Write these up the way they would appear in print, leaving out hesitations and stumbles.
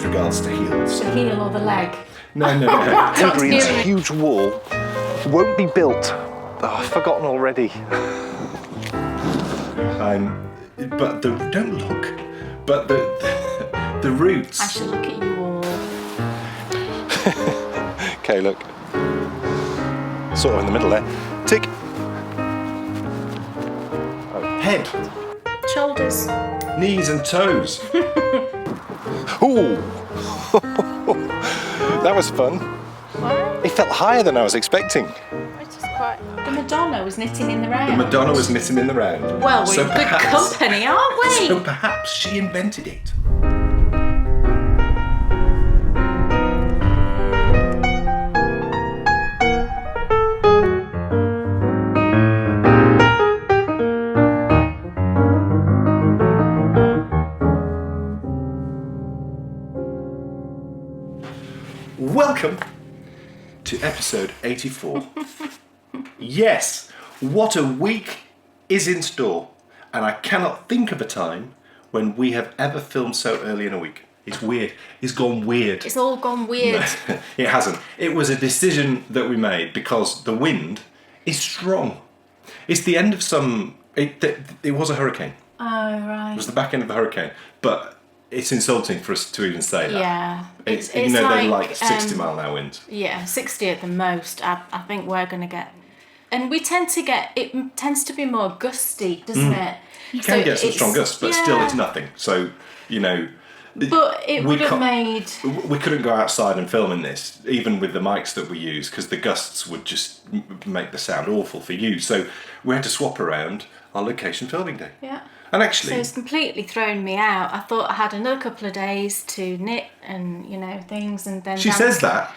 regards to heels. The heel or the leg? No. Adrian's huge wall won't be built. Oh, I've forgotten already. Don't look. But the roots. I should look at you all. Okay, look. Sort of in the middle there. Tick. Head, Shoulders. knees and toes. Ooh! That was fun. What? It felt higher than I was expecting. It's just quite... The Madonna was knitting in the round. The Madonna was knitting in the round. Well, we're in good company, aren't we? So perhaps she invented it. Welcome to episode 84. Yes, what a week is in store, and I cannot think of a time when we have ever filmed so early in a week. It's weird. It's gone weird. It's all gone weird. No, it hasn't. It was a decision that we made because the wind is strong. It's the end of it was a hurricane. Oh, right. It was the back end of a hurricane, but it's insulting for us to even say that. Yeah. It's they're like 60 mile an hour winds. Yeah, 60 at the most. I think we're going to get... And we tend to get... It tends to be more gusty, doesn't it? You can get some strong gusts, but still it's nothing. So, But it would have made... We couldn't go outside and film in this, even with the mics that we use, because the gusts would just make the sound awful for you. So we had to swap around our location filming day. Yeah. And actually... So it's completely thrown me out. I thought I had another couple of days to knit and, things, and then... She says that,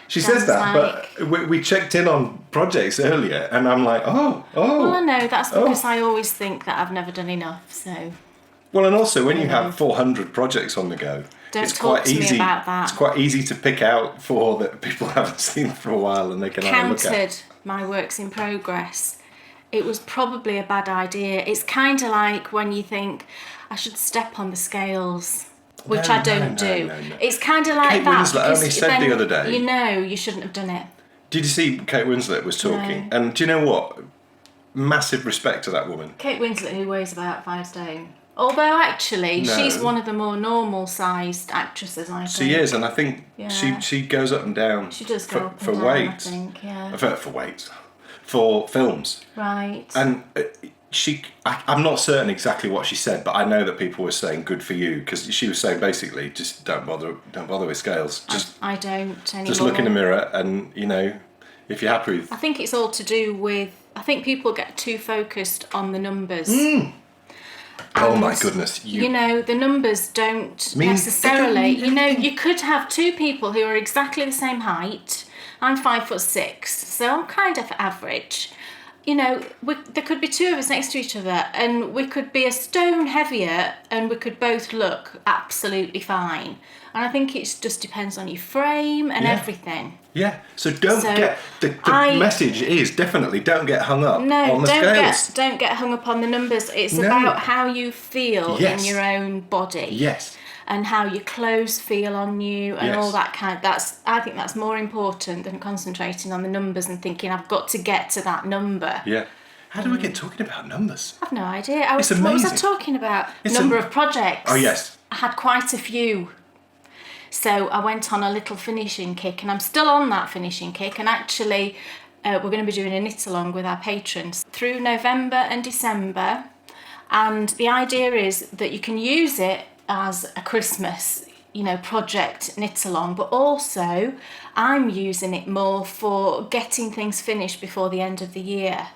but we checked in on projects earlier, and I'm like, oh. Well, I know, that's because I always think that I've never done enough, so... Well, and also when you have 400 projects on the go, it's quite easy about that. It's quite easy to pick out 4 that people haven't seen for a while and they can have a look at. Counted my works in progress. It was probably a bad idea. It's kind of like when you think I should step on the scales, which I don't do. No. It's kind of like Kate Winslet only said the other day. You shouldn't have done it. Did you see Kate Winslet was talking? No. And do you know what? Massive respect to that woman. Kate Winslet, who weighs about 5 stone. Although actually, she's one of the more normal-sized actresses, I think. She is, and I think she goes up and down. She does go up for and down, weights. I think, yeah. For weights. For films. Right. And I'm not certain exactly what she said, but I know that people were saying good for you, because she was saying basically just don't bother with scales. I don't anymore. Just look in the mirror and, if you're happy with... I think it's all to do with... I think people get too focused on the numbers. Oh my goodness. The numbers don't necessarily... you could have 2 people who are exactly the same height. I'm 5'6", so I'm kind of average. There could be 2 of us next to each other, and we could be a stone heavier, and we could both look absolutely fine. And I think it just depends on your frame and everything. Yeah, so don't get... The message is definitely don't get hung up on the scales. Don't get hung up on the numbers. It's about how you feel in your own body. Yes. And how your clothes feel on you and all that kind of... I think that's more important than concentrating on the numbers and thinking, I've got to get to that number. Yeah. How do we get talking about numbers? I've no idea. It's amazing. What was I talking about? Number of projects. Oh, yes. I had quite a few. So I went on a little finishing kick, and I'm still on that finishing kick. And actually, we're going to be doing a knit along with our patrons through November and December. And the idea is that you can use it as a Christmas, project knit along, but also I'm using it more for getting things finished before the end of the year.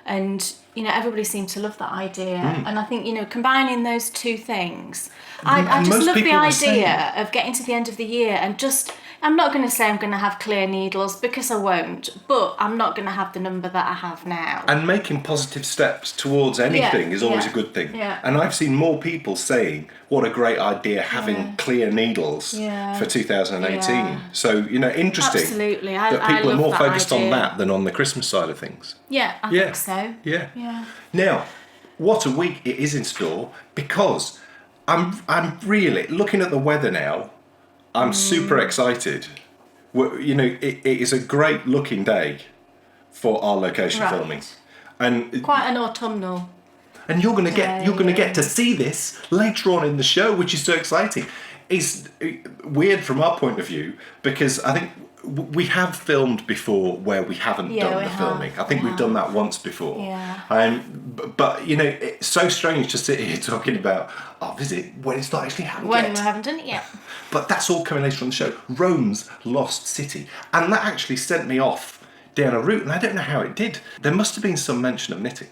And, everybody seemed to love that idea. And I think, combining those 2 things, I just love the idea of getting to the end of the year and just... I'm not going to say I'm going to have clear needles, because I won't, but I'm not going to have the number that I have now. And making positive steps towards anything is always a good thing. Yeah. And I've seen more people saying, what a great idea having clear needles for 2018. Yeah. So, interesting. Absolutely. That people are more focused idea on that than on the Christmas side of things. Yeah, I think so. Yeah. Now, what a week it is in store, because I'm really looking at the weather now. I'm super excited. You know, it is a great looking day for our location filming, and quite an autumnal. And you're going to get to see this later on in the show, which is so exciting. It's weird from our point of view because I think we have filmed before where we haven't done the filming. I think we've done that once before. Yeah. But you know, it's so strange to sit here talking about our visit when it's not actually happened yet. When we haven't done it yet. But that's all coming later on the show. Rome's lost city, and that actually sent me off down a route, and I don't know how it did. There must have been some mention of knitting.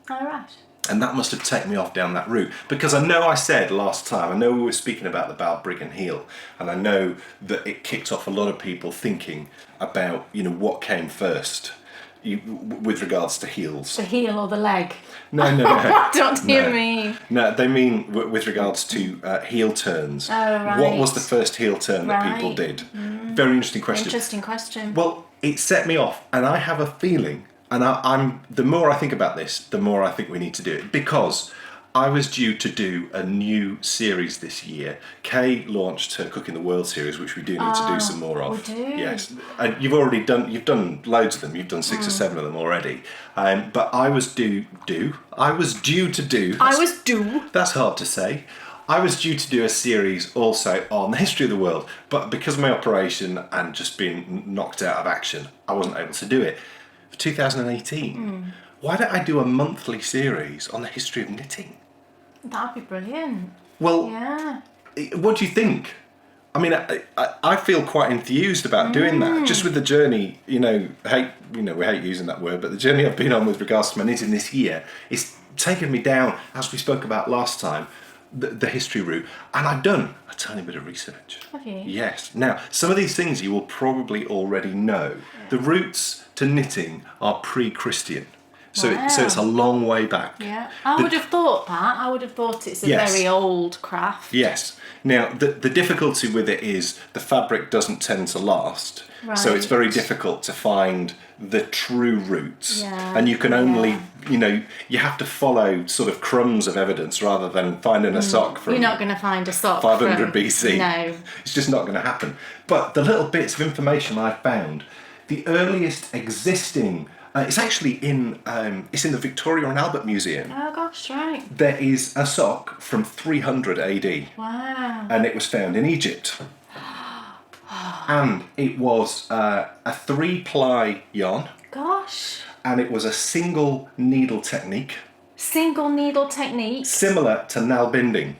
All right. And that must have taken me off down that route. Because I know I said last time, I know we were speaking about the Balbriggan and heel, and I know that it kicked off a lot of people thinking about, you know, what came first with regards to heels. The heel or the leg? No. What do you mean? No, they mean with regards to heel turns. Oh, right. What was the first heel turn that people did? Very interesting question. Interesting question. Well, it set me off, and I have a feeling... And I'm the more I think about this, the more I think we need to do it, because I was due to do a new series this year. Kay launched her Cooking the World series, which we do need to do some more of. We do. Yes, and you've done loads of them. You've done 6 or 7 of them already. But I was due to do. That's hard to say. I was due to do a series also on the history of the world, but because of my operation and just being knocked out of action, I wasn't able to do it. 2018. Why don't I do a monthly series on the history of knitting? That'd be brilliant. Well, yeah. What do you think? I mean, I feel quite enthused about doing that. Just with the journey, we hate using that word, but the journey I've been on with regards to my knitting this year is taken me down, as we spoke about last time, the history route, and I've done a tiny bit of research. Have you? Yes. Now, some of these things you will probably already know. The roots to knitting are pre-Christian, so it's a long way back. Yeah, I would have thought that. I would have thought it's a very old craft. Yes. Now, the difficulty with it is the fabric doesn't tend to last, so it's very difficult to find the true roots, and you can only, you have to follow sort of crumbs of evidence rather than finding a sock from... You're not going to find a sock 500 BC. No. It's just not going to happen. But the little bits of information I found, the earliest existing... it's actually in the Victoria and Albert Museum. Oh gosh, right. There is a sock from 300 AD. Wow. And it was found in Egypt. And it was a 3-ply yarn. Gosh. And it was a single needle technique. Single needle technique? Similar to nalbinding.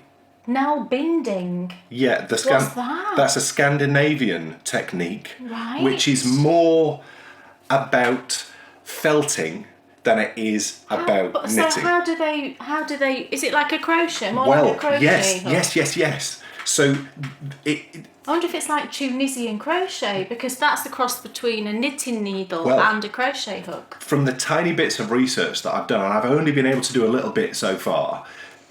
Nalbinding? Yeah. What's that? That's a Scandinavian technique. Right. Which is more about felting than it is about knitting. So how do they, is it like a crochet? Like a crochet hook? Yes. So I wonder if it's like Tunisian crochet, because that's the cross between a knitting needle and a crochet hook. From the tiny bits of research that I've done, and I've only been able to do a little bit so far,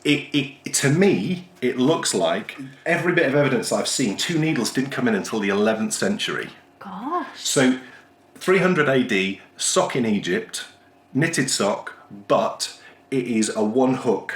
to me, it looks like every bit of evidence I've seen, 2 needles didn't come in until the 11th century. Gosh. So 300 AD, sock in Egypt, knitted sock, but it is a 1-hook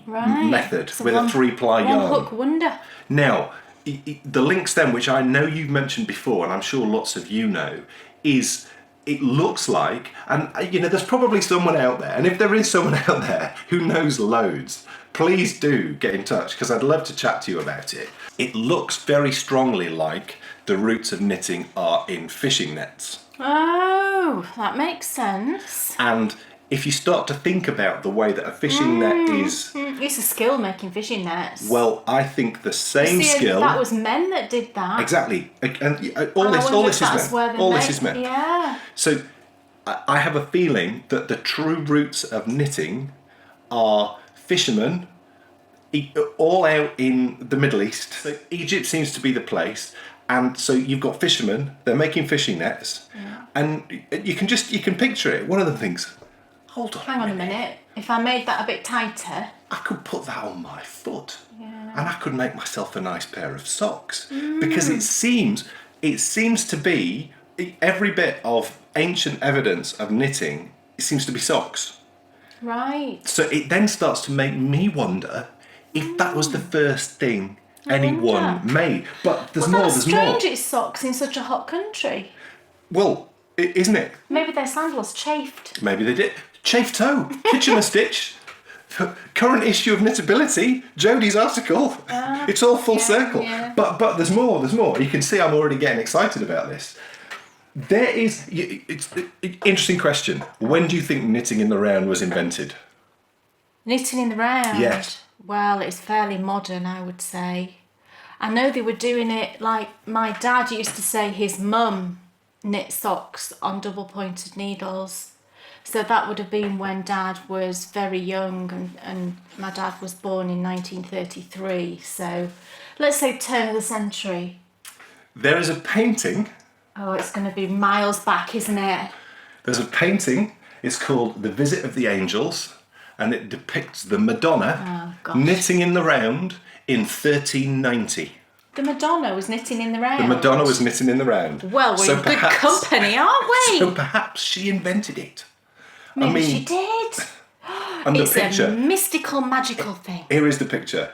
method with a 3-ply yarn. 1-hook wonder. Now, the links then, which I know you've mentioned before, and I'm sure lots of you know, is it looks like, and there's probably someone out there, and if there is someone out there who knows loads, please do get in touch, because I'd love to chat to you about it. It looks very strongly like the roots of knitting are in fishing nets. Oh, that makes sense. And if you start to think about the way that a fishing net is... It's a skill, making fishing nets. Well, I think the same skill... That was men that did that. Exactly. And all this is men. Yeah. So I have a feeling that the true roots of knitting are fishermen, all out in the Middle East. So Egypt seems to be the place. And so you've got fishermen, they're making fishing nets. Yeah. And you can picture it. One of them thinks... Hold on. Hang on a minute. If I made that a bit tighter, I could put that on my foot, and I could make myself a nice pair of socks. Because it seems to be every bit of ancient evidence of knitting. It seems to be socks. Right. So it then starts to make me wonder if that was the first thing anyone may. But there's more. That's There's more. strange. It's socks in such a hot country. Well, isn't it? Maybe their sandals chafed. Maybe they did. Chafe toe, Kitchener stitch. Current issue of Knitability, Jodie's article. It's all full circle. Yeah. But there's more. There's more. You can see I'm already getting excited about this. There is. It's interesting question. When do you think knitting in the round was invented? Knitting in the round? Yes. Well, it's fairly modern, I would say. I know they were doing it like my dad used to say his mum knit socks on double pointed needles. So that would have been when Dad was very young, and my dad was born in 1933. So let's say turn of the century. There is a painting. Oh, it's going to be miles back, isn't it? There's a painting. It's called The Visit of the Angels, and it depicts the Madonna knitting in the round in 1390. The Madonna was knitting in the round. The Madonna was knitting in the round. Well, we're in good company, aren't we? So perhaps she invented it. Maybe she did. And It's the picture. a mystical, magical thing. Here is the picture,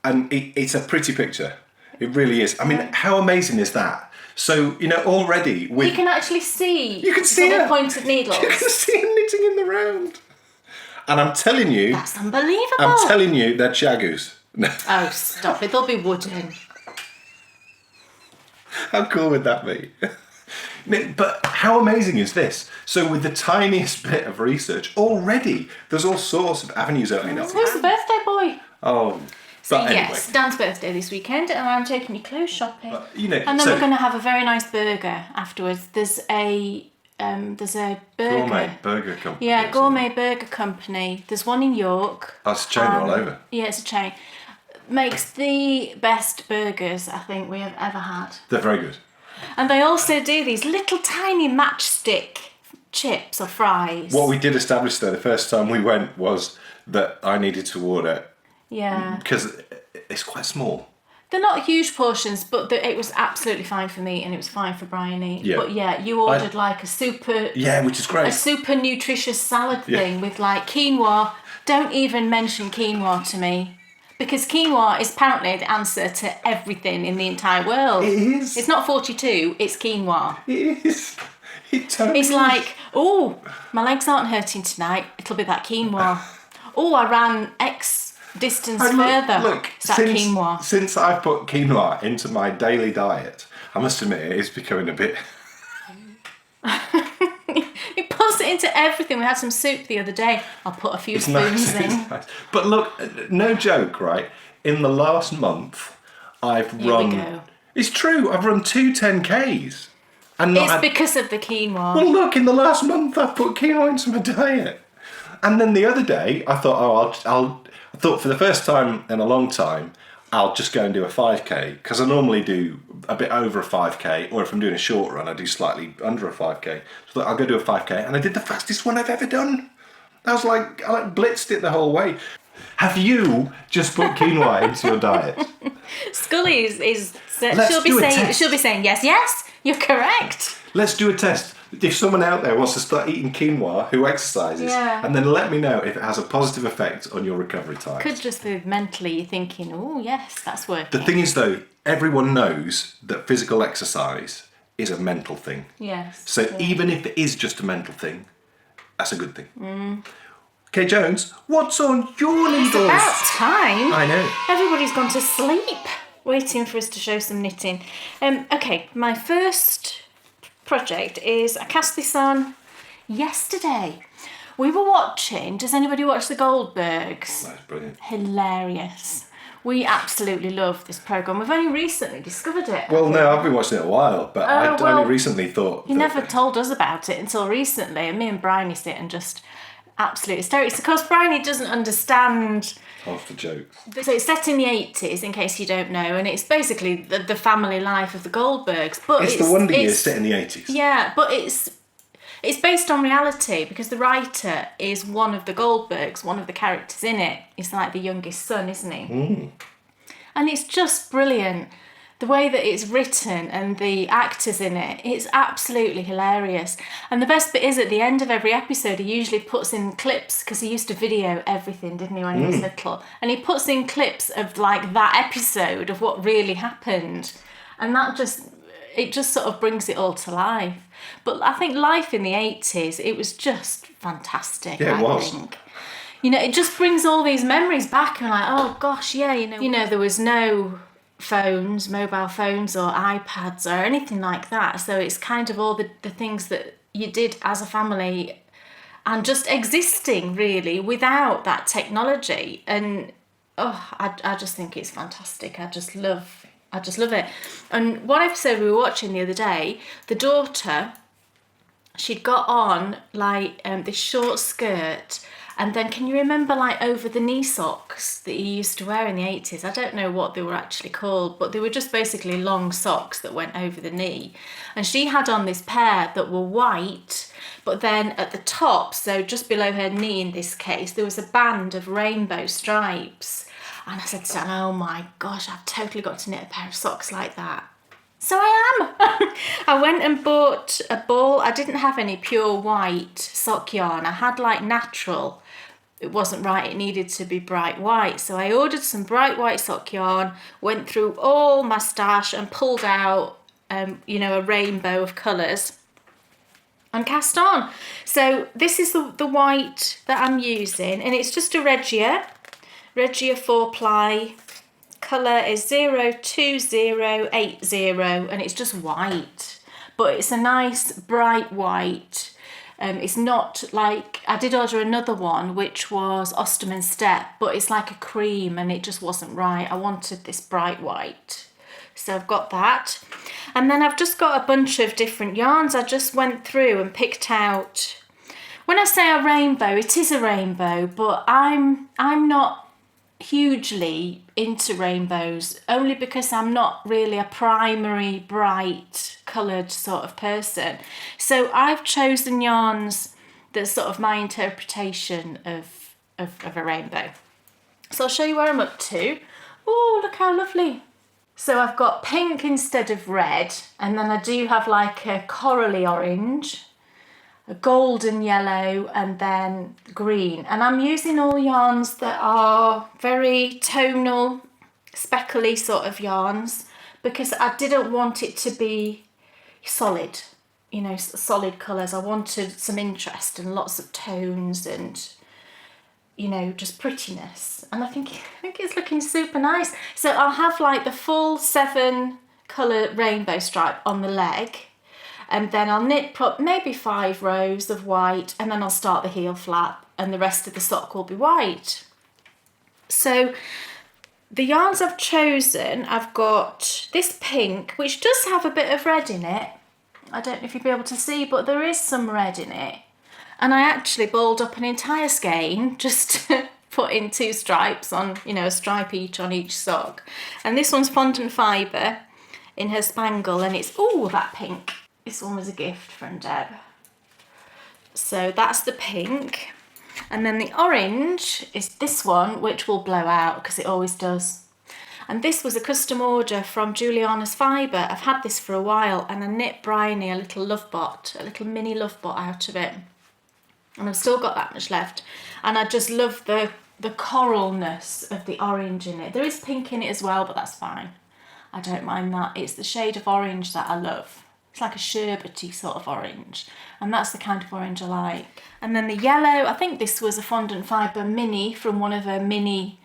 and it's a pretty picture. It really is. I mean, how amazing is that? So already with You can actually see. You can see double her. pointed needles. You can see her knitting in the round, and I'm telling you, That's unbelievable. they're Jagus. No. Oh, stop it! They'll be wooden. How cool would that be? But how amazing is this? So with the tiniest bit of research, already there's all sorts of avenues opening up. Who's the birthday boy? Oh, So but anyway. yes, Dan's birthday this weekend, and I'm taking you clothes shopping. And then we're going to have a very nice burger afterwards. There's a burger. Gourmet burger company. Yeah, gourmet burger company. There's one in York. That's a chain all over. Yeah, it's a chain. Makes the best burgers I think we have ever had. They're very good. And they also do these little tiny matchstick chips or fries. What we did establish though the first time we went was that I needed to order because it's quite small. They're not huge portions, but it was absolutely fine for me, and it was fine for Bryony. Yeah. But yeah, you ordered like a super... Yeah, which is great. A super nutritious salad thing with like quinoa. Don't even mention quinoa to me. Because quinoa is apparently the answer to everything in the entire world. It is. It's not 42, it's quinoa. It is. It totally It's like, oh, my legs aren't hurting tonight. It'll be that quinoa. Oh, I ran X distance further. Look, it's that quinoa. Since I've put quinoa into my daily diet, I must admit it is becoming a bit... He puts it into everything. We had some soup the other day. I'll put a few spoons in. It's nice. But look, no joke, right? In the last month, I've Here run... we go. It's true, I've run 2 10Ks. And not It's had... because of the quinoa. Well, look, in the last month, I've put quinoa into my diet. And then the other day, I thought, I thought for the first time in a long time, I'll just go and do a 5K, because I normally do a bit over a 5K, or if I'm doing a short run, I do slightly under a 5K. So I'll go do a 5K, and I did the fastest one I've ever done. I blitzed it the whole way. Have you just put quinoa into your diet? Scully is Let's she'll be saying yes, you're correct. Let's do a test. If someone out there wants to start eating quinoa who exercises, and then let me know if it has a positive effect on your recovery time. Could just be mentally you're thinking, oh yes, that's working. The thing is though, everyone knows that physical exercise is a mental thing. Yes. So even if it is just a mental thing, that's a good thing. Okay, Jones, what's on your needles? It's about time. I know. Everybody's gone to sleep, waiting for us to show some knitting. Okay, my first project is, I cast this on yesterday. We were watching, does anybody watch the Goldbergs? That's brilliant. Hilarious. We absolutely love this programme. We've only recently discovered it. Well, no, I've been watching it a while, but I only recently thought... You never told us about it until recently, and me and Bryony sit and just absolute hysterics. Of course, Bryony doesn't understand... Half the jokes. So it's set in the 80s, in case you don't know, and it's basically the family life of the Goldbergs. But It's the Wonder Years set in the 80s. Yeah, but it's based on reality, because the writer is one of the Goldbergs, one of the characters in it. He's like the youngest son, isn't he? And it's just brilliant. the way that it's written and the actors in it, it's absolutely hilarious. And the best bit is at the end of every episode, he usually puts in clips, because he used to video everything, didn't he, when he was little? And he puts in clips of like that episode of what really happened. And it just sort of brings it all to life. But I think life in the 80s, it was just fantastic, Yeah, it was. I think. You know, it just brings all these memories back and like, oh gosh, yeah, you know, there was no phones, mobile phones or iPads or anything like that. So it's kind of all the things that you did as a family and just existing really without that technology. And I just think it's fantastic. I just love it. And one episode we were watching the other day, the daughter, she'd got on like this short skirt, and then can you remember like over the knee socks that you used to wear in the 80s? I don't know what they were actually called, but they were just basically long socks that went over the knee. And she had on this pair that were white, but then at the top, so just below her knee in this case, there was a band of rainbow stripes. And I said to her, oh my gosh, I've totally got to knit a pair of socks like that. So I am. I went and bought a ball. I didn't have any pure white sock yarn. I had like natural. It wasn't right. It needed to be bright white. So I ordered some bright white sock yarn, went through all my stash and pulled out, you know, a rainbow of colours and cast on. So this is the white that I'm using, and it's just a Regia 4-ply. Colour is 02080 and it's just white, but it's a nice bright white. It's not like, I did order another one which was Austen Step, but it's like a cream and it just wasn't right. I wanted this bright white, so I've got that. And then I've just got a bunch of different yarns. I just went through and picked out, when I say a rainbow, it is a rainbow, but I'm not hugely into rainbows, only because I'm not really a primary bright coloured sort of person. So I've chosen yarns that's sort of my interpretation of a rainbow. So I'll show you where I'm up to. Oh, look how lovely. So I've got pink instead of red, and then I do have like a corally orange, a golden yellow, and then green. And I'm using all yarns that are very tonal, speckly sort of yarns, because I didn't want it to be solid, you know, solid colours. I wanted some interest and lots of tones and, you know, just prettiness. And I think it's looking super nice. So I'll have like the full 7 colour rainbow stripe on the leg, and then I'll knit maybe 5 rows of white, and then I'll start the heel flap, and the rest of the sock will be white. So the yarns I've chosen, I've got this pink, which does have a bit of red in it. I don't know if you'll be able to see, but there is some red in it. And I actually balled up an entire skein just to put in 2 stripes on, you know, a stripe each on each sock. And this one's fondant fibre in her spangle, and it's, oh, that pink. This one was a gift from Deb. So that's the pink. And then the orange is this one, which will blow out because it always does. And this was a custom order from Juliana's Fibre. I've had this for a while, and I knit Bryony a little love bot, a little mini love bot out of it. And I've still got that much left. And I just love the coralness of the orange in it. There is pink in it as well, but that's fine. I don't mind that. It's the shade of orange that I love. It's like a sherbety sort of orange, and that's the kind of orange I like. And then the yellow, I think this was a fondant fibre mini from one of her mini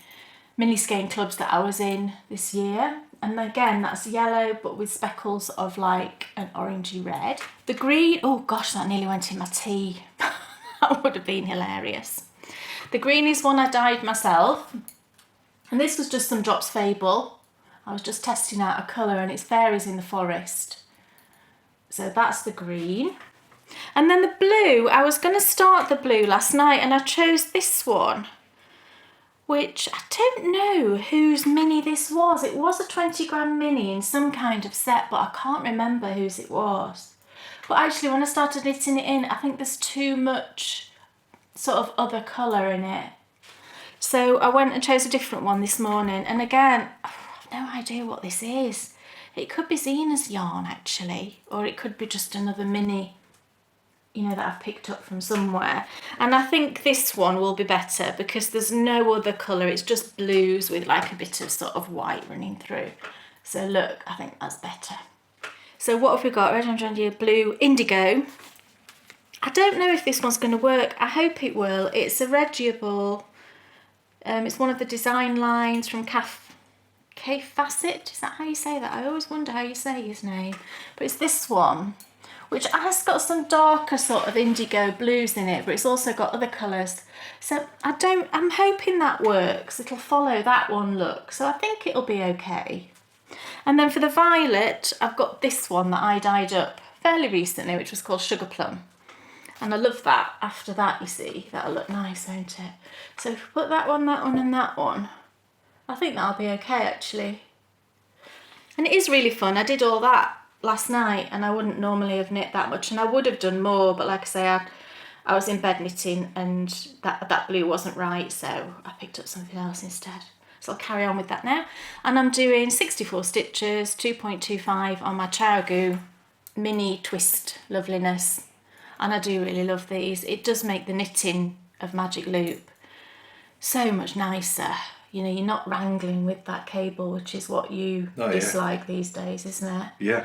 skein clubs that I was in this year. And again, that's yellow, but with speckles of like an orangey red. The green, oh gosh, that nearly went in my tea. That would have been hilarious. The green is one I dyed myself, and this was just some Drops Fable. I was just testing out a colour, and it's Fairies in the Forest. So that's the green. And then the blue, I was going to start the blue last night, and I chose this one, which I don't know whose mini this was. It was a 20-gram mini in some kind of set, but I can't remember whose it was. But actually, when I started knitting it in, I think there's too much sort of other colour in it. So I went and chose a different one this morning. And again, I have no idea what this is. It could be Zena's yarn actually, or it could be just another mini, you know, that I've picked up from somewhere. And I think this one will be better because there's no other colour. It's just blues with like a bit of sort of white running through. So look, I think that's better. So what have we got? Red, orange, blue, indigo. I don't know if this one's going to work. I hope it will. It's a regiable. It's one of the design lines from Facet. Is that how you say that? I always wonder how you say his name. But it's this one, which has got some darker sort of indigo blues in it, but it's also got other colours. So I'm hoping that works. It'll follow that one look. So I think it'll be okay. And then for the violet, I've got this one that I dyed up fairly recently, which was called Sugar Plum. And I love that. After that, you see, that'll look nice, won't it? So if we put that one, and that one, I think that'll be okay, actually. And it is really fun. I did all that last night, and I wouldn't normally have knit that much, and I would have done more, but like I say, I was in bed knitting, and that blue wasn't right, so I picked up something else instead. So I'll carry on with that now. And I'm doing 64 stitches, 2.25 on my Chowgoo mini twist loveliness. And I do really love these. It does make the knitting of Magic Loop so much nicer. You know, you're not wrangling with that cable, which is what you dislike these days, isn't it? Yeah.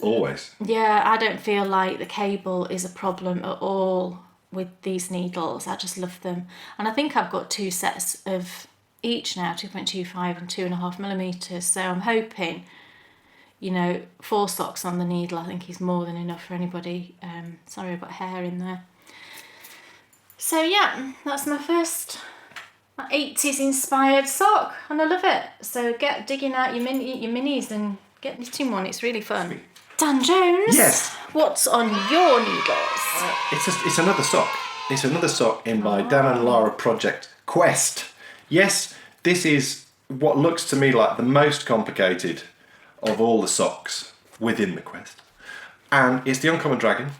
Always. Yeah, I don't feel like the cable is a problem at all with these needles. I just love them. And I think I've got 2 sets of each now, 2.25 and 2.5mm. So I'm hoping, you know, 4 socks on the needle, I think is more than enough for anybody. Sorry, I've got hair in there. So yeah, that's my first 80s inspired sock, and I love it. So get digging out your minis and get knitting one. It's really fun. Sweet. Dan Jones. Yes. What's on your needles? It's another sock. It's another sock in my Dan and Lara project Quest. Yes, this is what looks to me like the most complicated of all the socks within the Quest. And it's the Uncommon Dragon.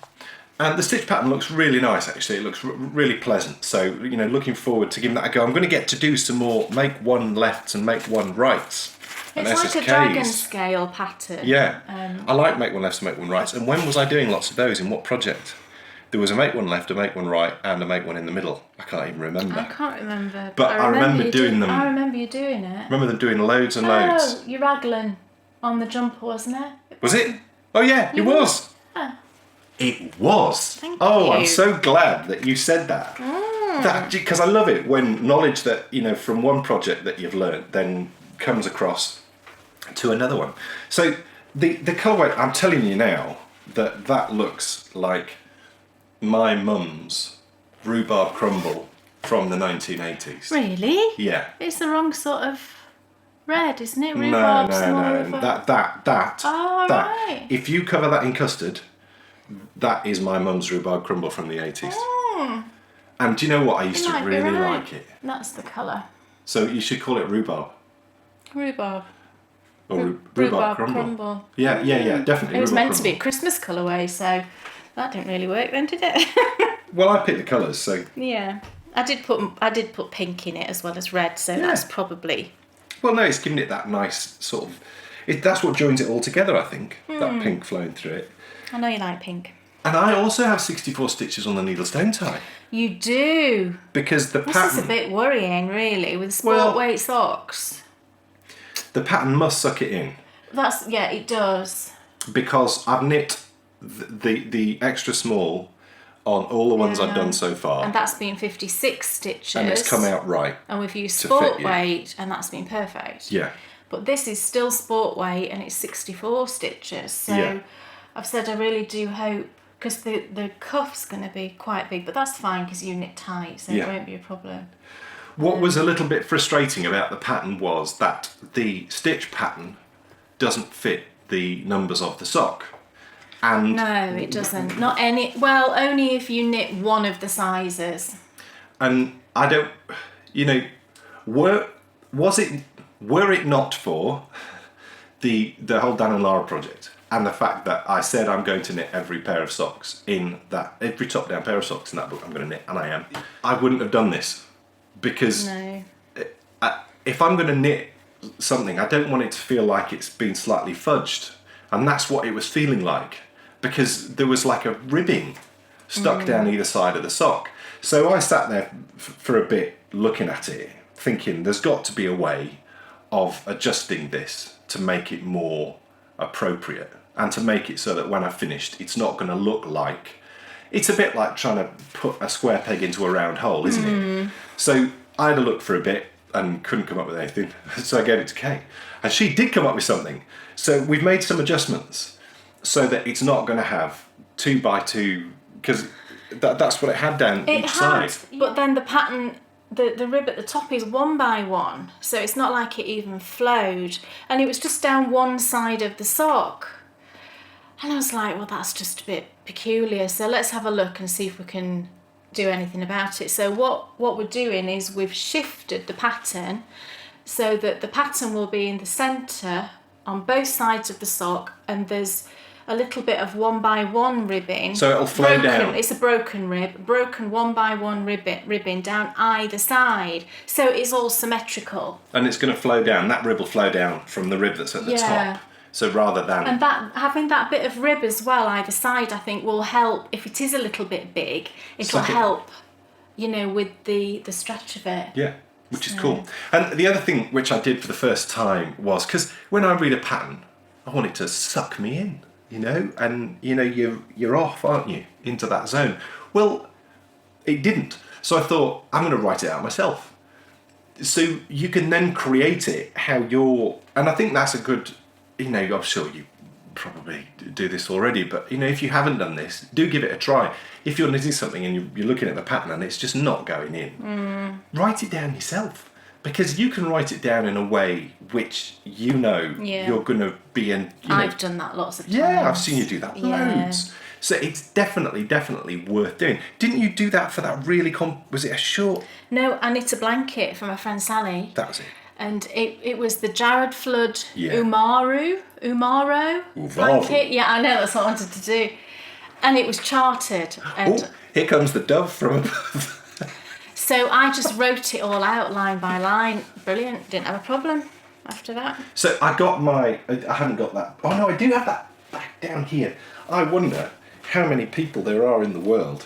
And the stitch pattern looks really nice, actually. It looks really pleasant. So, you know, looking forward to giving that a go. I'm going to get to do some more make one lefts and make one rights. It's like a dragon scale pattern. Yeah. I like make one lefts and make one rights. And when was I doing lots of those? In what project? There was a make one left, a make one right, and a make one in the middle. I can't even remember. I can't remember. But I remember doing them. I remember you doing it. Remember them doing loads and loads. Oh, your raglan on the jumper, wasn't it? Was it? Oh yeah, it was. Oh. It was. Thank Oh, you. I'm so glad that you said that. Because I love it when knowledge that, you know, from one project that you've learned then comes across to another one. So the colourway, I'm telling you now that looks like my mum's rhubarb crumble from the 1980s. Really? Yeah. It's the wrong sort of red, isn't it? No. Rhubarb. That. Oh, that. right. If you cover that in custard, that is my mum's rhubarb crumble from the 80s. And do you know what? I used to really like it. That's the colour. So you should call it rhubarb. Rhubarb. Or rhubarb crumble. Yeah, definitely. It was meant to be a Christmas colourway, so that didn't really work then, did it? Well, I picked the colours, so... Yeah. I did put pink in it as well as red, so that's probably... Well, no, it's giving it that nice sort of... that's what joins it all together, I think. That pink flowing through it. I know you like pink. And I also have 64 stitches on the needles, don't I? You do. Because the This pattern... is a bit worrying, really, with sport weight socks. The pattern must suck it in. Yeah, it does. Because I've knit the extra small on all the ones I've done so far. And that's been 56 stitches. And it's come out right. And we've used sport weight, and that's been perfect. Yeah. But this is still sport weight, and it's 64 stitches. So I've said I really do hope, because the cuff's going to be quite big, but that's fine because you knit tight, so it won't be a problem. What was a little bit frustrating about the pattern was that the stitch pattern doesn't fit the numbers of the sock. And no, it doesn't. Not any. Well, only if you knit one of the sizes. And I don't, you know, were it not for the whole Dan and Lara project and the fact that I said I'm going to knit every pair of socks every top down pair of socks in that book I'm going to knit, and I am, I wouldn't have done this, because if I'm going to knit something, I don't want it to feel like it's been slightly fudged. And that's what it was feeling like, because there was like a ribbing stuck down either side of the sock. So I sat there for a bit looking at it, thinking there's got to be a way of adjusting this to make it more appropriate and to make it so that when I've finished, it's not going to look like... It's a bit like trying to put a square peg into a round hole, isn't it? So I had a look for a bit and couldn't come up with anything. So I gave it to Kate. And she did come up with something. So we've made some adjustments so that it's not going to have 2x2, because that's what it had down each side. But then the pattern, the rib at the top is 1x1, so it's not like it even flowed. And it was just down one side of the sock. And I was like, well, that's just a bit peculiar. So let's have a look and see if we can do anything about it. So what we're doing is we've shifted the pattern so that the pattern will be in the centre on both sides of the sock, and there's a little bit of 1x1 ribbing. So it'll flow down. It's a broken rib, broken 1x1 ribbing down either side. So it's all symmetrical. And it's going to flow down. That rib will flow down from the rib that's at the top. So rather than... And that having that bit of rib as well either side, I think, will help. If it is a little bit big, it'll help, with the stretch of it. Yeah, which is cool. And the other thing which I did for the first time was, because when I read a pattern, I want it to suck me in, and you're off, aren't you, into that zone. Well, it didn't. So I thought, I'm going to write it out myself. So you can then create it how you're... And I think that's a good... I'm sure you probably do this already, but if you haven't done this, do give it a try. If you're knitting something and you're looking at the pattern and it's just not going in, write it down yourself, because you can write it down in a way which you're going to be in. I've done that lots of times. Yeah, I've seen you do that loads. So it's definitely worth doing. Didn't you do that for that really was it a short? No, I knit a blanket for my friend Sally. That was it. And it was the Jared Flood Umaro blanket. Yeah, I know, that's what I wanted to do. And it was charted. And here comes the dove from above. So I just wrote it all out line by line. Brilliant. Didn't have a problem after that. So I haven't got that. Oh no, I do have that back down here. I wonder how many people there are in the world.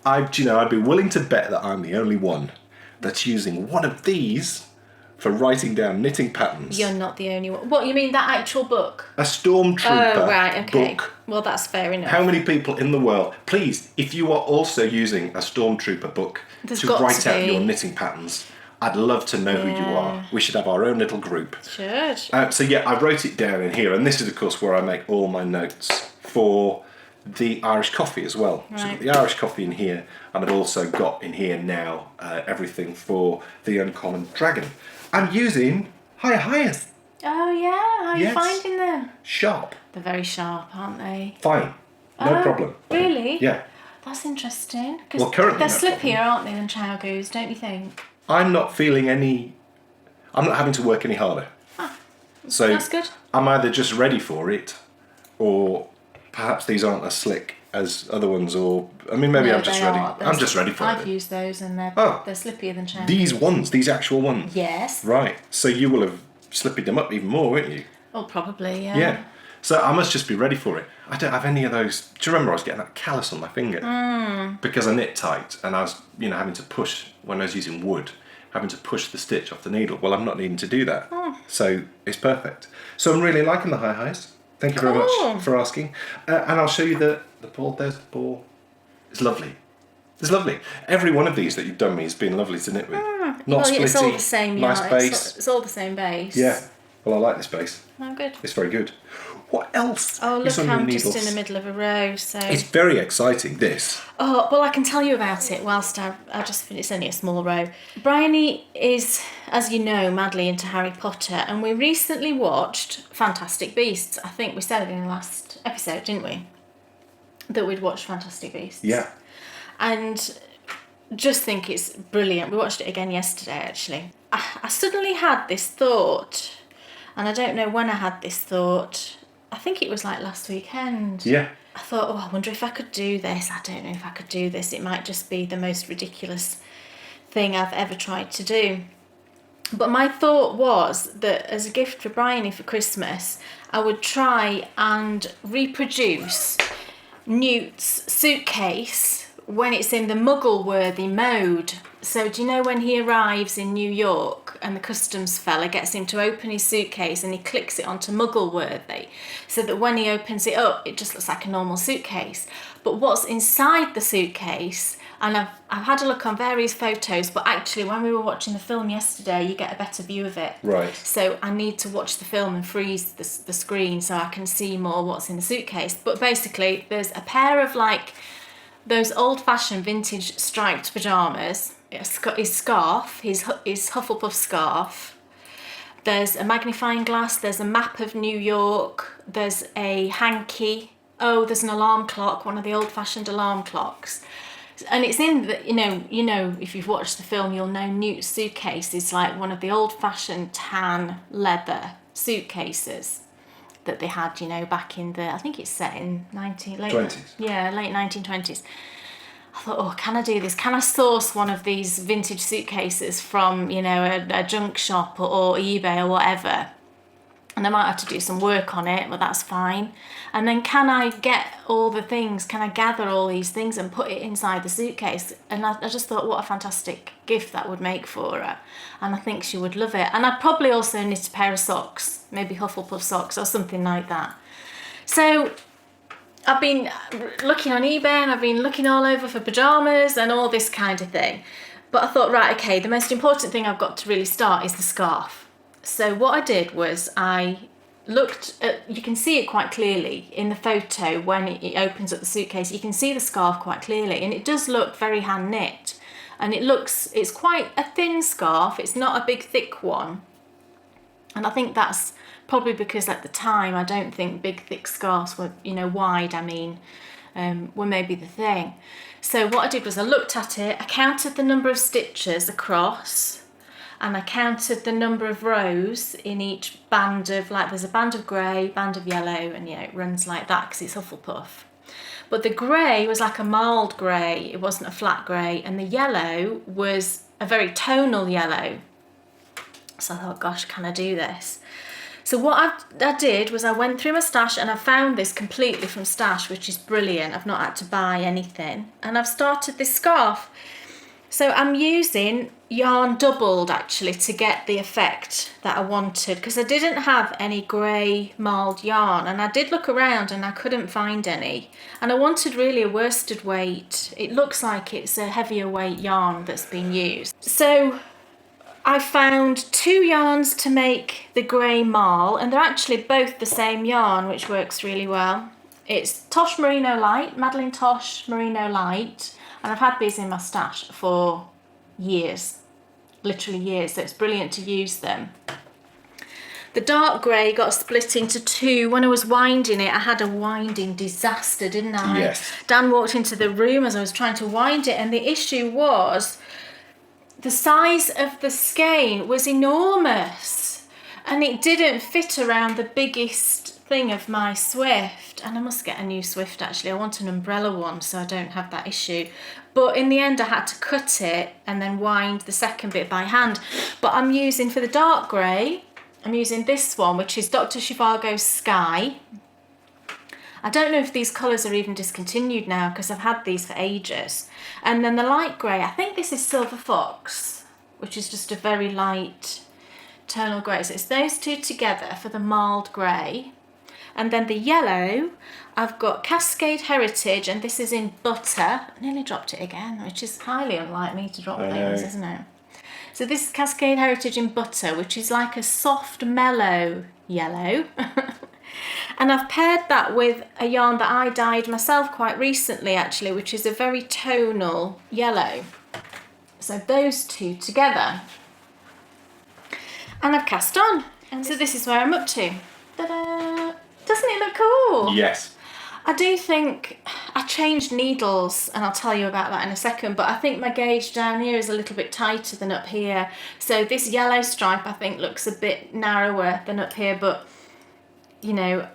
I'd be willing to bet that I'm the only one that's using one of these for writing down knitting patterns. You're not the only one. What, you mean that actual book? A Stormtrooper book. Well, that's fair enough. How many people in the world, please, if you are also using a Stormtrooper book to write out your knitting patterns, I'd love to know who you are. We should have our own little group. Should. So I wrote it down in here, and this is, of course, where I make all my notes for the Irish coffee as well. Right. So I've got the Irish coffee in here, and I've also got in here now everything for the Uncommon Dragon. I'm using highest. Oh yeah, how are you finding them? Sharp. They're very sharp, aren't they? Fine, no problem. Really? Yeah. That's interesting. Well, currently they're slippier, aren't they, than Chowgoos, don't you think? I'm not feeling I'm not having to work any harder. So that's good. I'm either just ready for it, or perhaps these aren't as slick as other ones, or maybe I'm just ready. I'm just ready for it. I've used those and they're slippier than Chowgoos. These actual ones? Yes. Right. So you will have slippied them up even more, won't you? Oh, probably, yeah. Yeah. So I must just be ready for it. I don't have any of those. Do you remember I was getting that callus on my finger? Because I knit tight, and I was, having to push, when I was using wood, having to push the stitch off the needle. Well, I'm not needing to do that. So it's perfect. So I'm really liking the highs. Thank you very much for asking. And I'll show you the ball. There's the ball. It's lovely. It's lovely. Every one of these that you've done me has been lovely to knit with. Not splitty. It's all the same. Nice base. It's all the same base. Yeah. Well, I like this base. Oh, good. It's very good. What else? Oh, look, is on I'm your just needles? in the middle of a row. So it's very exciting. This. Oh, well, I can tell you about it whilst I just finished. It's only a small row. Bryony is, as you know, madly into Harry Potter, and we recently watched Fantastic Beasts. I think we said it in the last episode, didn't we? That we'd watched Fantastic Beasts. Yeah. And just think it's brilliant. We watched it again yesterday, actually. I suddenly had this thought, and I don't know when I had this thought. I think it was like last weekend. Yeah. I thought, I wonder if I could do this. I don't know if I could do this. It might just be the most ridiculous thing I've ever tried to do. But my thought was that as a gift for Bryony for Christmas, I would try and reproduce Newt's suitcase when it's in the muggle-worthy mode. So do you know when he arrives in New York and the customs fella gets him to open his suitcase and he clicks it onto muggle-worthy, so that when he opens it up, it just looks like a normal suitcase. But what's inside the suitcase, and I've had a look on various photos, but actually when we were watching the film yesterday, you get a better view of it. Right. So I need to watch the film and freeze the screen so I can see more what's in the suitcase. But basically, there's a pair of like those old-fashioned vintage striped pyjamas, his scarf, his Hufflepuff scarf. There's a magnifying glass, there's a map of New York, there's a hanky. Oh, there's an alarm clock, one of the old-fashioned alarm clocks. And it's in the, you know, if you've watched the film, you'll know Newt's suitcase is like one of the old-fashioned tan leather suitcases that they had, you know, back in the, I think it's set in late 1920s. I thought, oh, can I do this? Can I source one of these vintage suitcases from, you know, a junk shop or eBay or whatever? And I might have to do some work on it, but that's fine. And then can I get all the things, can I gather all these things and put it inside the suitcase? And I just thought, what a fantastic gift that would make for her. And I think she would love it. And I'd probably also knit a pair of socks, maybe Hufflepuff socks or something like that. So I've been looking on eBay and I've been looking all over for pyjamas and all this kind of thing. But I thought, right, okay, the most important thing I've got to really start is the scarf. So what I did was I looked at, you can see it quite clearly in the photo when it opens up the suitcase, you can see the scarf quite clearly, and it does look very hand knit, and it's quite a thin scarf, it's not a big thick one. And I think that's probably because at the time I don't think big thick scarves were, you know, wide, were maybe the thing. So what I did was I looked at it, I counted the number of stitches across, and I counted the number of rows in each band of, like there's a band of grey, band of yellow, and you know, it runs like that because it's Hufflepuff. But the grey was like a mild grey, it wasn't a flat grey, and the yellow was a very tonal yellow. So I thought, gosh, can I do this? So what I did was I went through my stash and I found this completely from stash, which is brilliant. I've not had to buy anything. And I've started this scarf. So I'm using yarn doubled actually to get the effect that I wanted, because I didn't have any grey marled yarn, and I did look around and I couldn't find any, and I wanted really a worsted weight. It looks like it's a heavier weight yarn that's been used. So I found 2 yarns to make the grey marl, and they're actually both the same yarn, which works really well. It's Tosh Merino Light, Madeline Tosh Merino Light, and I've had these in my stash for years, literally years, so it's brilliant to use them. The dark grey got split into 2. When I was winding it, I had a winding disaster, didn't I? Yes. Dan walked into the room as I was trying to wind it, and the issue was the size of the skein was enormous, and it didn't fit around the biggest thing of my Swift. And I must get a new Swift actually. I want an umbrella one so I don't have that issue. But in the end I had to cut it and then wind the second bit by hand. But I'm using, for the dark grey, I'm using this one, which is Dr. Zhivago's Sky. I don't know if these colours are even discontinued now because I've had these for ages. And then the light grey, I think this is Silver Fox, which is just a very light tonal grey. So it's those 2 together for the mild grey. And then the yellow, I've got Cascade Heritage, and this is in Butter. I nearly dropped it again, which is highly unlike me to drop things, isn't it? So this is Cascade Heritage in Butter, which is like a soft, mellow yellow. And I've paired that with a yarn that I dyed myself quite recently, actually, which is a very tonal yellow. So those 2 together. And I've cast on. And so this is where I'm up to. Ta-da! Doesn't it look cool? Yes. I do think I changed needles, and I'll tell you about that in a second, but I think my gauge down here is a little bit tighter than up here. So this yellow stripe I think looks a bit narrower than up here, but you know,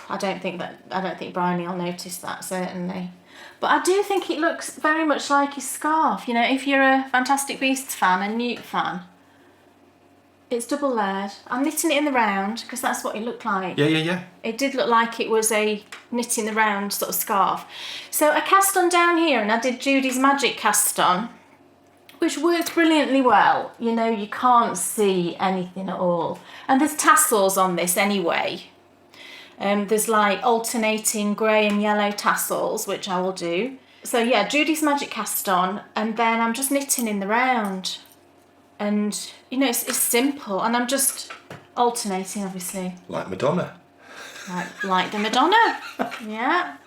I don't think Bryony will notice that, certainly. But I do think it looks very much like his scarf. You know, if you're a Fantastic Beasts fan, a Newt fan, It's double layered. I'm knitting it in the round because that's what it looked like. Yeah. It did look like it was a knit in the round sort of scarf. So I cast on down here and I did Judy's Magic cast on, which worked brilliantly well. You know, you can't see anything at all. And there's tassels on this anyway. There's like alternating grey and yellow tassels, which I will do. So yeah, Judy's Magic cast on, and then I'm just knitting in the round. And, you know, it's simple, and I'm just alternating, obviously. Like Madonna. Like the Madonna, yeah.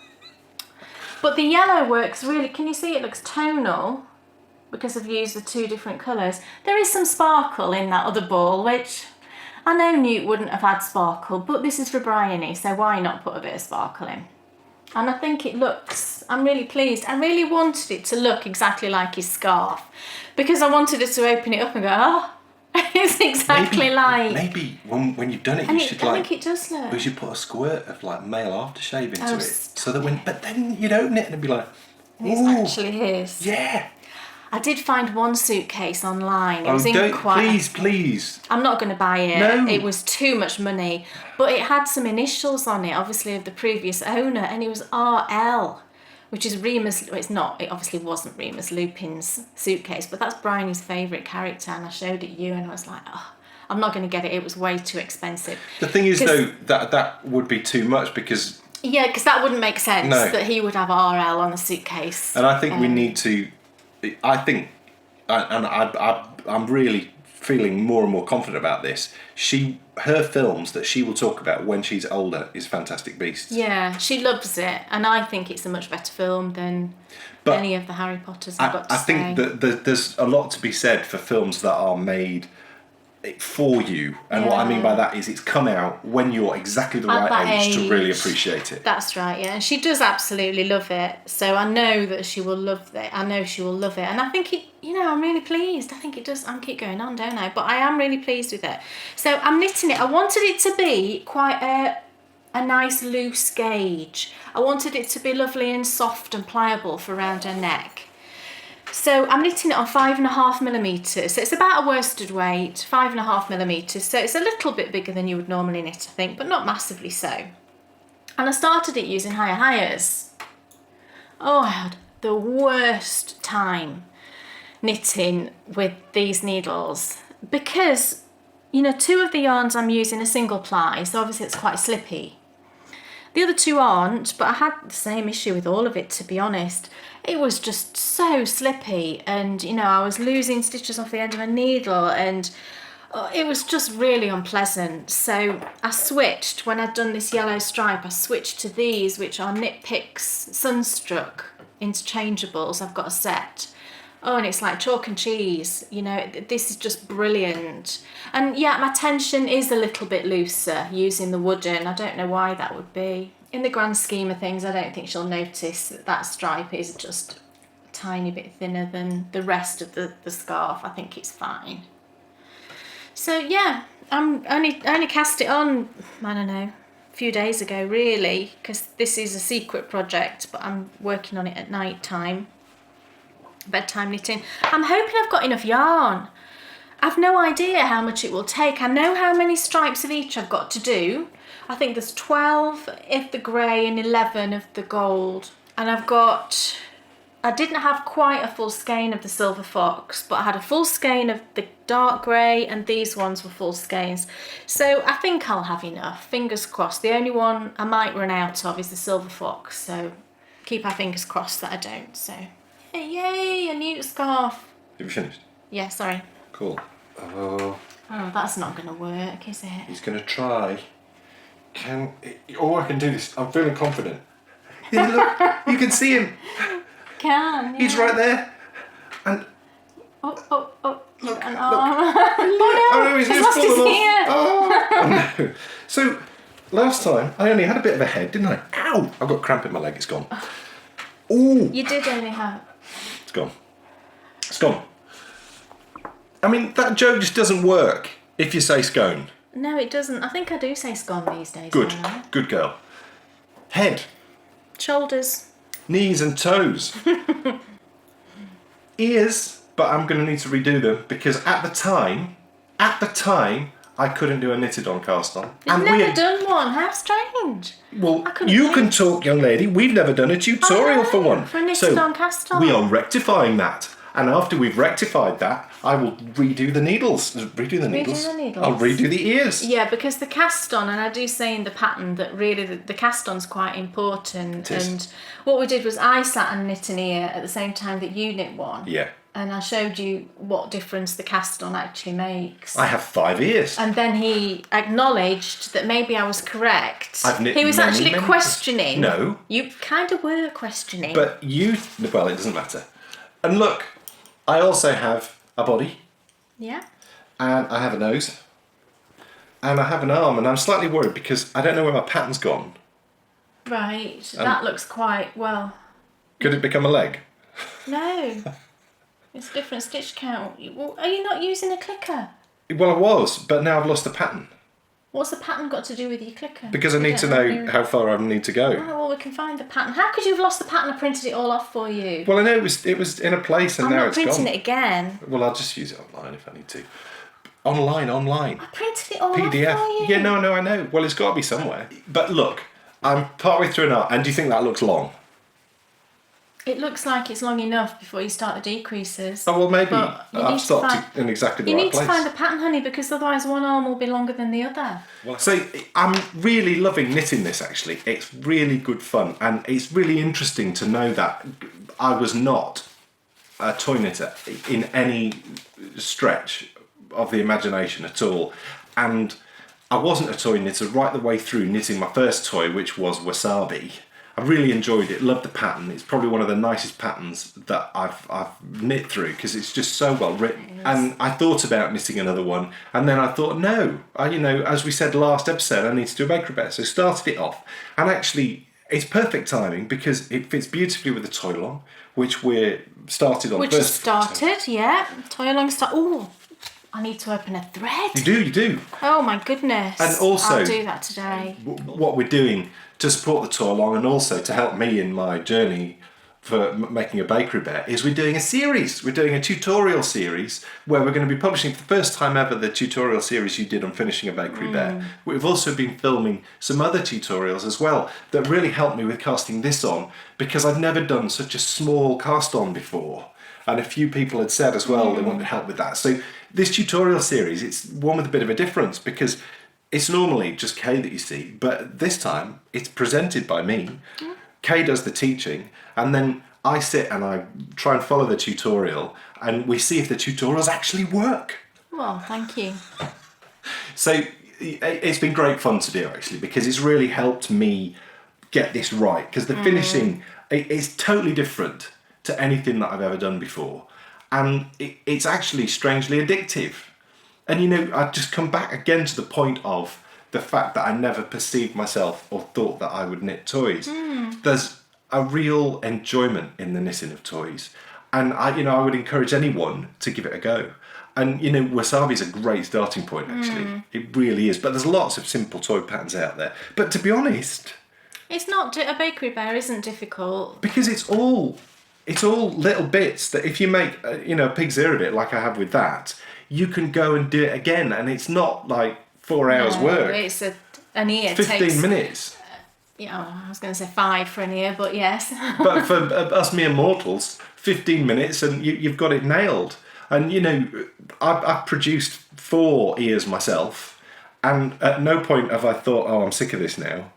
But the yellow works really, can you see it looks tonal? Because I've used the 2 different colours. There is some sparkle in that other ball, which I know Newt wouldn't have had sparkle, but this is for Bryony, so why not put a bit of sparkle in? And I think it looks, I'm really pleased. I really wanted it to look exactly like his scarf because I wanted it to open it up and go, oh, it's exactly like. Maybe when you've done it, And you should I like. think it does look. We should put a squirt of like male aftershave into it, stop so that but then you'd open it and it'd be like, It's ooh, actually his. yeah. I did find one suitcase online. It was in don't, quite. please. I'm not going to buy it. No. It was too much money. But it had some initials on it, obviously, of the previous owner, and it was RL, which is Remus. Well, it's not. It obviously wasn't Remus Lupin's suitcase, but that's Bryony's favourite character, and I showed it you, and I was like, oh, I'm not going to get it. It was way too expensive. The thing is, though, that would be too much because. Yeah, because that wouldn't make sense No. that he would have RL on the suitcase. And I think we need to. I think, and I'm really feeling more and more confident about this. Her films that she will talk about when she's older is Fantastic Beasts. Yeah, she loves it, and I think it's a much better film than any of the Harry Potters. I think that there's a lot to be said for films that are made for you, and what I mean by that is it's come out when you're exactly the right age to really appreciate it. That's right, yeah, and she does absolutely love it. So I know that she will love it. I know she will love it, and I think it. You know, I'm really pleased. I think it does. I keep going on, don't I? But I am really pleased with it. So I'm knitting it. I wanted it to be quite a nice loose gauge. I wanted it to be lovely and soft and pliable for around her neck. So I'm knitting it on 5.5mm. So it's about a worsted weight, 5.5mm. So it's a little bit bigger than you would normally knit, I think, but not massively so. And I started it using hires. Oh, I had the worst time knitting with these needles because, you know, 2 of the yarns I'm using are single ply, so obviously it's quite slippy. The other 2 aren't, but I had the same issue with all of it, to be honest. It was just so slippy, and, you know, I was losing stitches off the end of my needle, and it was just really unpleasant. So I switched, when I'd done this yellow stripe, I switched to these, which are Knit Picks Sunstruck interchangeables. I've got a set. Oh, and it's like chalk and cheese, you know, this is just brilliant. And yeah, my tension is a little bit looser using the wooden. I don't know why that would be. In the grand scheme of things, I don't think she'll notice that stripe is just a tiny bit thinner than the rest of the scarf. I think it's fine. So yeah, I only cast it on, I don't know, a few days ago really, because this is a secret project, but I'm working on it at night time. Bedtime knitting. I'm hoping I've got enough yarn. I've no idea how much it will take. I know how many stripes of each I've got to do. I think there's 12 of the grey and 11 of the gold. And I didn't have quite a full skein of the silver fox, but I had a full skein of the dark grey, and these ones were full skeins. So I think I'll have enough, fingers crossed. The only one I might run out of is the silver fox, so keep our fingers crossed that I don't, so. Yay, a Newt scarf. Have you finished? Yeah, sorry. Cool. Oh, that's not going to work, is it? he's going to try. I can do this. I'm feeling confident. Yeah, look, you can see him. Can, yeah. He's right there. And Oh. look, An look. arm. Oh no, he's lost his fallen ear. off. Oh no. So, last time, I only had a bit of a head, didn't I? Ow! I've got cramp in my leg, it's gone. Ooh! You did only have... It's gone. It's gone. I mean, that joke just doesn't work if you say scone. No, it doesn't. I think I do say scone these days. Good. Now. Good girl. Head. Shoulders. Knees and toes. Ears, but I'm going to need to redo them because at the time, at the time, I couldn't do a knitted on cast on. You've never done one. How strange. Well, I couldn't you believe can it. talk, young lady. We've never done a tutorial for one. For a knitted on cast on. We are rectifying that. And after we've rectified that, I will redo the needles. Redo the needles. I'll redo the ears. Yeah, because the cast on, and I do say in the pattern that really the cast on's quite important. It is. And what we did was I sat and knit an ear at the same time that you knit one. Yeah. And I showed you what difference the cast on actually makes. I have 5 ears. And then he acknowledged that maybe I was correct. I've knit he was many, actually many- questioning. No. You kind of were questioning. Well, it doesn't matter. And look, I also have a body, yeah. and I have a nose, and I have an arm, and I'm slightly worried because I don't know where my pattern's gone. Right. That looks quite well. Could it become a leg? No. It's a different stitch count. Well, are you not using a clicker? Well, I was, but now I've lost the pattern. What's the pattern got to do with your clicker? Because I need to know how far I need to go. Oh, well, we can find the pattern. How could you have lost the pattern? I printed it all off for you. Well, I know it was in a place and I'm now not it's gone. printing it again. Well, I'll just use it online if I need to. Online. I printed it all PDF. off for you. Yeah, no, I know. Well, it's got to be somewhere. But look, I'm partway through an art, and do you think that looks long? It looks like it's long enough before you start the decreases. Oh, well, maybe But you need I've to stopped find- in exactly the You right need place. to find the pattern, honey, because otherwise one arm will be longer than the other. So I'm really loving knitting this, actually. It's really good fun, and it's really interesting to know that I was not a toy knitter in any stretch of the imagination at all. And I wasn't a toy knitter right the way through knitting my first toy, which was Wasabi. I really enjoyed it, loved the pattern. It's probably one of the nicest patterns that I've knit through because it's just so well written. And I thought about knitting another one, and then I thought, no, as we said last episode, I need to do a bakery bear. So started it off, and actually it's perfect timing because it fits beautifully with the toy along, which we're started on Which first. is started, yeah. Toy along start. Oh, I need to open a thread. You do. Oh my goodness. And also- I'll do that today. What we're doing to support the tour along and also to help me in my journey for making a bakery bear is we're doing a series. We're doing a tutorial series where we're going to be publishing for the first time ever the tutorial series you did on finishing a bakery bear. We've also been filming some other tutorials as well that really helped me with casting this on because I'd never done such a small cast on before. And a few people had said as well they wanted help with that. So this tutorial series, it's one with a bit of a difference because it's normally just Kay that you see, but this time it's presented by me. Kay does the teaching, and then I sit and I try and follow the tutorial, and we see if the tutorials actually work. Well, thank you. So it's been great fun to do actually, because it's really helped me get this right, because the finishing is totally different to anything that I've ever done before, and it's actually strangely addictive. And I've just come back again to the point of the fact that I never perceived myself or thought that I would knit toys. There's a real enjoyment in the knitting of toys, and I would encourage anyone to give it a go. And Wasabi's a great starting point actually. It really is. But there's lots of simple toy patterns out there. But to be honest, It's not a bakery bear isn't difficult. because it's all little bits that if you make a pig's ear of it like I have with that, you can go and do it again, and it's not like 4 hours work. It's an ear 15 takes, minutes. I was going to say 5 for an ear, but yes. But for us mere mortals, 15 minutes and you've got it nailed. And I've produced 4 ears myself, and at no point have I thought, oh, I'm sick of this now.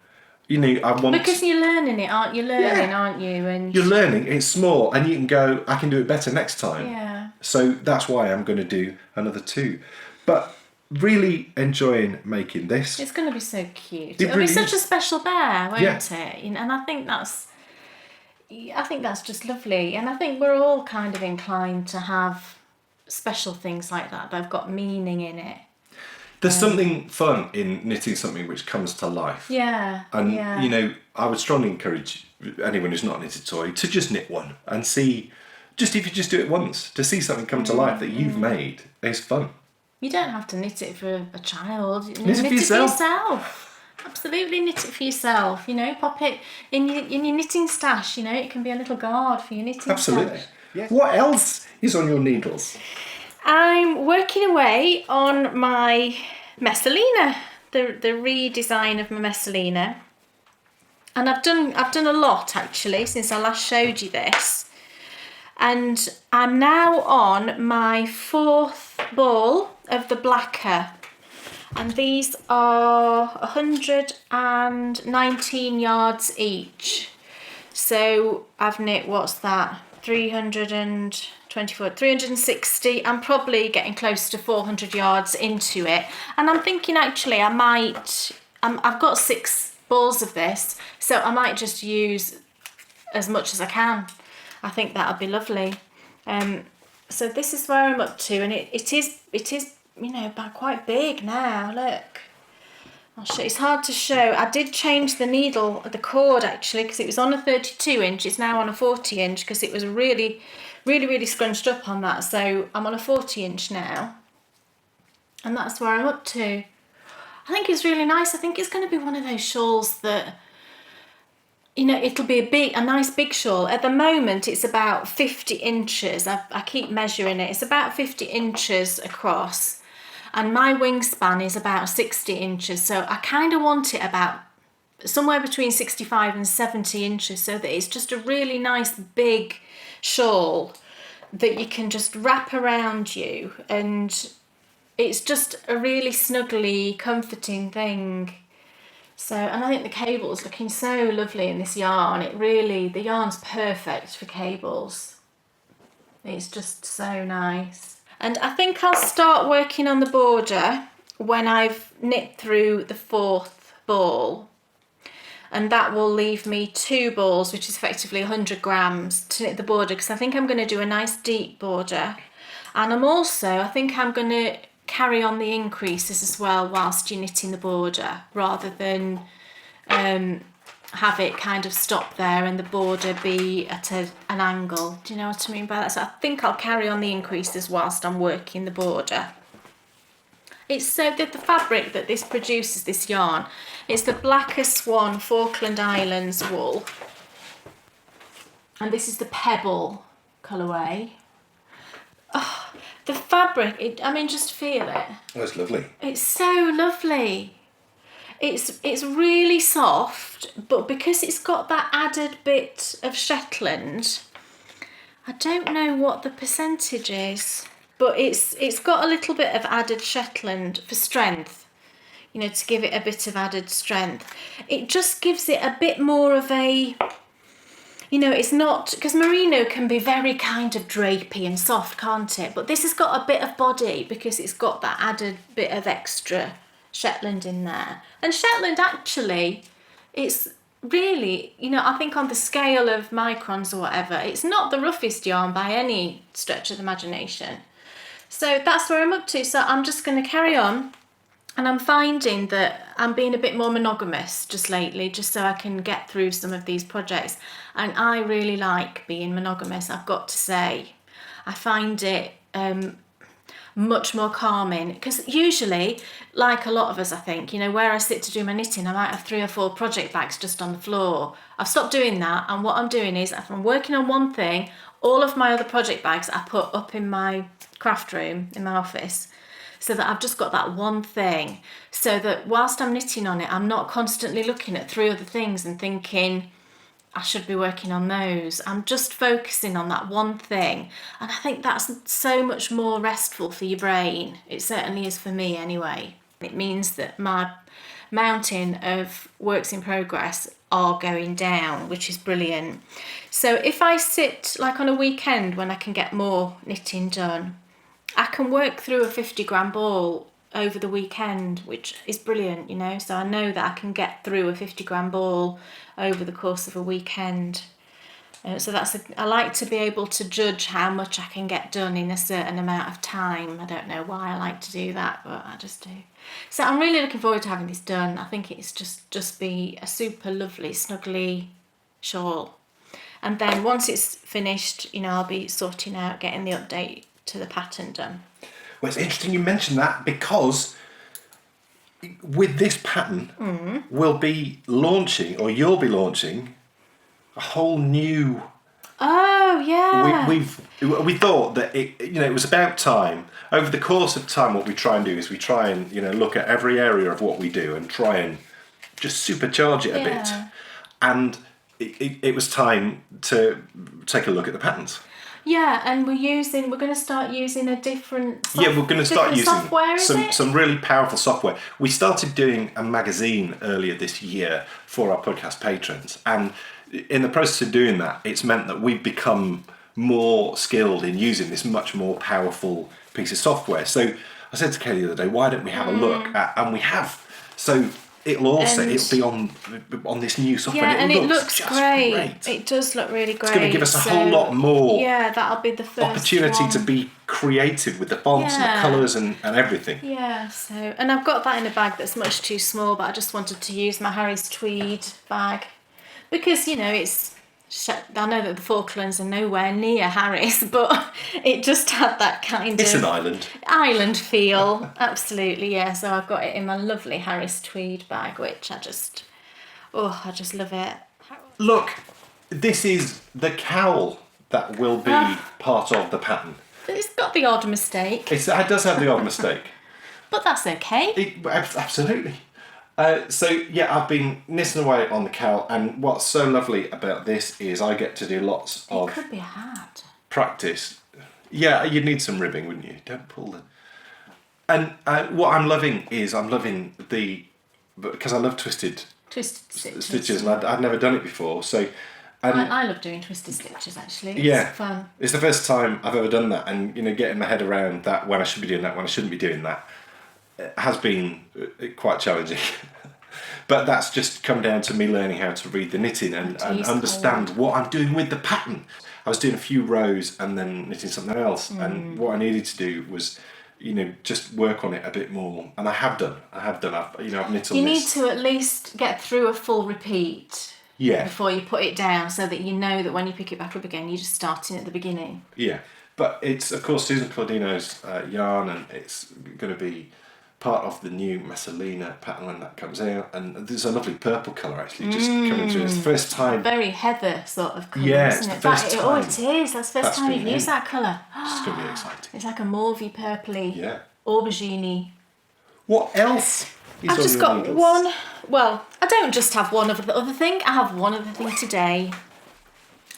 I want... Because you're learning it, aren't you? Aren't you? And You're learning, it's small, and you can go, I can do it better next time. yeah. So that's why I'm going to do another 2. But really enjoying making this. It's going to be so cute. It It'll really be such is. a special bear, won't Yeah. it? And I think that's just lovely. And I think we're all kind of inclined to have special things like that have got meaning in it. There's something fun in knitting something which comes to life. Yeah. And, yeah. I would strongly encourage anyone who's not knitted a toy to just knit one and see, just if you just do it once, to see something come to life that you've made is fun. You don't have to knit it for a child. Knit it for yourself. Absolutely knit it for yourself. Pop it in your knitting stash. It can be a little guard for your knitting Absolutely. stash. Yeah. What else is on your needles? I'm working away on my Messalina, the redesign of my Messalina. And I've done a lot actually since I last showed you this. And I'm now on my 4th ball of the blacker. And these are 119 yards each. So I've knit, what's that? 360. I'm probably getting close to 400 yards into it. And I'm thinking actually I've got 6 balls of this, so I might just use as much as I can. I think that would be lovely. So this is where I'm up to, and it is you know, quite big now. Look, I'll show. It's hard to show. I did change the needle, the cord actually, because it was on a 32 inch. It's now on a 40 inch because it was really scrunched up on that. So I'm on a 40 inch now, and that's where I'm up to. I think it's really nice. I think it's going to be one of those shawls that, you know, it'll be a nice big shawl. At the moment, it's about 50 inches. I keep measuring it. It's about 50 inches across. And my wingspan is about 60 inches. So I kind of want it about somewhere between 65 and 70 inches so that it's just a really nice big shawl that you can just wrap around you. And it's just a really snuggly, comforting thing. So, and I think the cable is looking so lovely in this yarn. The yarn's perfect for cables. It's just so nice. And I think I'll start working on the border when I've knit through the 4th ball. And that will leave me 2 balls, which is effectively 100 grams to knit the border, because I think I'm going to do a nice deep border. And I think I'm going to carry on the increases as well whilst you're knitting the border, rather than have it kind of stop there and the border be at an angle. Do you know what I mean by that? So I think I'll carry on the increases whilst I'm working the border. It's so that the fabric that this produces, this yarn, it's the Blacker Swan Falkland Islands wool, and this is the Pebble colourway. Oh, the fabric, just feel it. Oh, it's lovely. It's so lovely. It's really soft, but because it's got that added bit of Shetland, I don't know what the percentage is, but it's got a little bit of added Shetland for strength, you know, to give it a bit of added strength. It just gives it a bit more of a, you know, it's not, because merino can be very kind of drapey and soft, can't it? But this has got a bit of body because it's got that added bit of extra Shetland in there. And Shetland actually, it's really, you know, I think on the scale of microns or whatever, it's not the roughest yarn by any stretch of the imagination. So that's where I'm up to. So I'm just going to carry on, and I'm finding that I'm being a bit more monogamous just lately, just so I can get through some of these projects. And I really like being monogamous, I've got to say. I find it much more calming, because usually, like a lot of us, I think, you know, where I sit to do my knitting, I might have 3 or 4 project bags just on the floor. I've stopped doing that, and what I'm doing is, if I'm working on one thing, all of my other project bags I put up in my craft room in my office, so that I've just got that one thing, so that whilst I'm knitting on it, I'm not constantly looking at 3 other things and thinking I should be working on those. I'm just focusing on that one thing. And I think that's so much more restful for your brain. It certainly is for me anyway. It means that my mountain of works in progress are going down, which is brilliant. So if I sit like on a weekend when I can get more knitting done, I can work through a 50 gram ball over the weekend, which is brilliant, you know. So I know that I can get through a 50 gram ball over the course of a weekend. So I like to be able to judge how much I can get done in a certain amount of time. I don't know why I like to do that, but I just do. So I'm really looking forward to having this done. I think it's just be a super lovely, snuggly shawl. And then once it's finished, you know, I'll be sorting out getting the update to the pattern done. Well, it's interesting you mentioned that, because with this pattern, we'll be launching, or you'll be launching, a whole new Oh, yeah. We thought that it was about time. Over the course of time, what we try and do is we try and look at every area of what we do and try and just supercharge it a bit. And it was time to take a look at the patterns. Yeah, and we're going to start using a different we're going to start using software, some really powerful software. We started doing a magazine earlier this year for our podcast patrons, and in the process of doing that, it's meant that we've become more skilled in using this much more powerful piece of software. So I said to Kelly the other day, why don't we have a look at, and we have. So it'll be on this new software. Yeah, and it looks great. It does look really great. It's going to give us a whole lot more. Yeah, that'll be the first opportunity to be creative with the fonts and the colours and everything. Yeah, and I've got that in a bag that's much too small, but I just wanted to use my Harry's tweed bag because I know that the Falklands are nowhere near Harry's, but it just had that kind It's an island. Island feel, absolutely, yeah. So I've got it in my lovely Harry's tweed bag, which I just love it. Look, this is the cowl that will be part of the pattern. It's got the odd mistake. It does have the odd mistake. But that's okay. Absolutely. I've been knitting away on the cowl, and what's so lovely about this is I get to do lots of... It could be a hat. Practice. Yeah, you'd need some ribbing, wouldn't you? Don't pull them. And what I'm loving because I love twisted stitches, and I'd never done it before, so... I love doing twisted stitches, actually. It's fun. It's the first time I've ever done that, and getting my head around that, when I should be doing that, when I shouldn't be doing that, has been quite challenging. But that's just come down to me learning how to read the knitting and understand what I'm doing with the pattern. I was doing a few rows and then knitting something else, and what I needed to do was just work on it a bit more, and I have done. I've knit on this. You need to at least get through a full repeat before you put it down, so that you know that when you pick it back up again, you're just starting at the beginning. Yeah, but it's of course Susan Claudino's yarn, and it's going to be part of the new Messalina pattern when that comes out, and there's a lovely purple colour actually just coming through. It's the first time. Very heather sort of colour, isn't it? It's the first time. It is. That's the first time you've used that colour. It's going to be exciting. It's like a mauvey, purpley, aubergine-y. What else is I've on just your got needles? one. Well, I don't just have one of the other thing. I have one other thing today.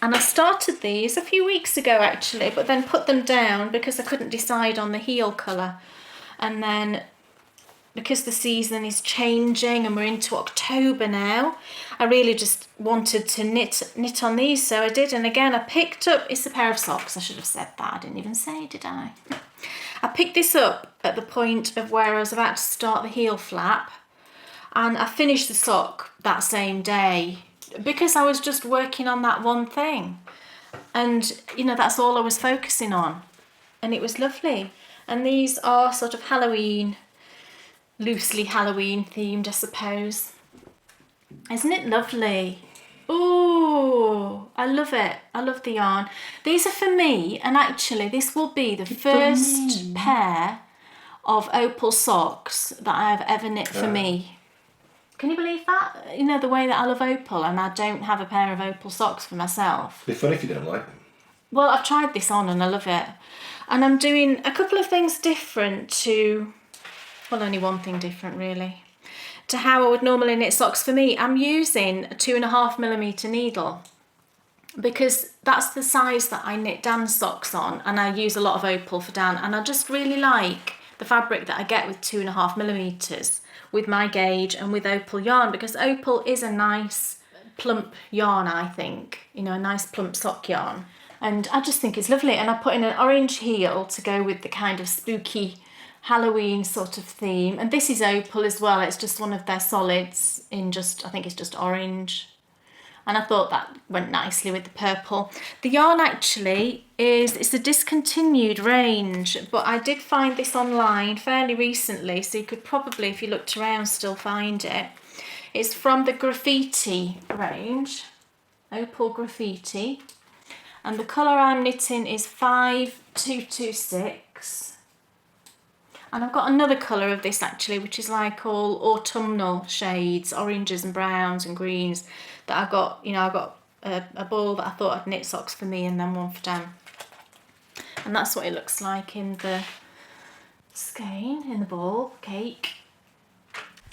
And I started these a few weeks ago actually, but then put them down because I couldn't decide on the heel colour. And then, because the season is changing and we're into October now, I really just wanted to knit on these, so I did. And again, I picked up, it's a pair of socks, I should have said that, I didn't even say, did I? I picked this up at the point of where I was about to start the heel flap, and I finished the sock that same day because I was just working on that one thing, and that's all I was focusing on, and it was lovely. And these are sort of loosely Halloween themed, I suppose. Isn't it lovely? Oh, I love it. I love the yarn. These are for me, and actually this will be the first pair of Opal socks that I've ever knit for me. Can you believe that? The way that I love Opal, and I don't have a pair of Opal socks for myself. It'd be funny if you don't like them. Well, I've tried this on and I love it. And I'm doing a couple of things different to... Well, only one thing different really, to how I would normally knit socks for me. I'm using a 2.5mm needle because that's the size that I knit Dan's socks on, and I use a lot of Opal for Dan, and I just really like the fabric that I get with 2.5mm with my gauge and with Opal yarn, because Opal is a nice plump yarn, I think, a nice plump sock yarn, and I just think it's lovely. And I put in an orange heel to go with the kind of spooky Halloween sort of theme, and this is Opal as well. It's just one of their solids in I think it's just orange, and I thought that went nicely with the purple. The yarn actually it's a discontinued range, but I did find this online fairly recently, so you could probably, if you looked around, still find it. It's from the Graffiti range, Opal Graffiti, and the colour I'm knitting is 5226. And I've got another colour of this actually, which is like all autumnal shades, oranges and browns and greens, that I got a ball that I thought I'd knit socks for me and then one for Dan. And that's what it looks like in the skein, in the ball cake.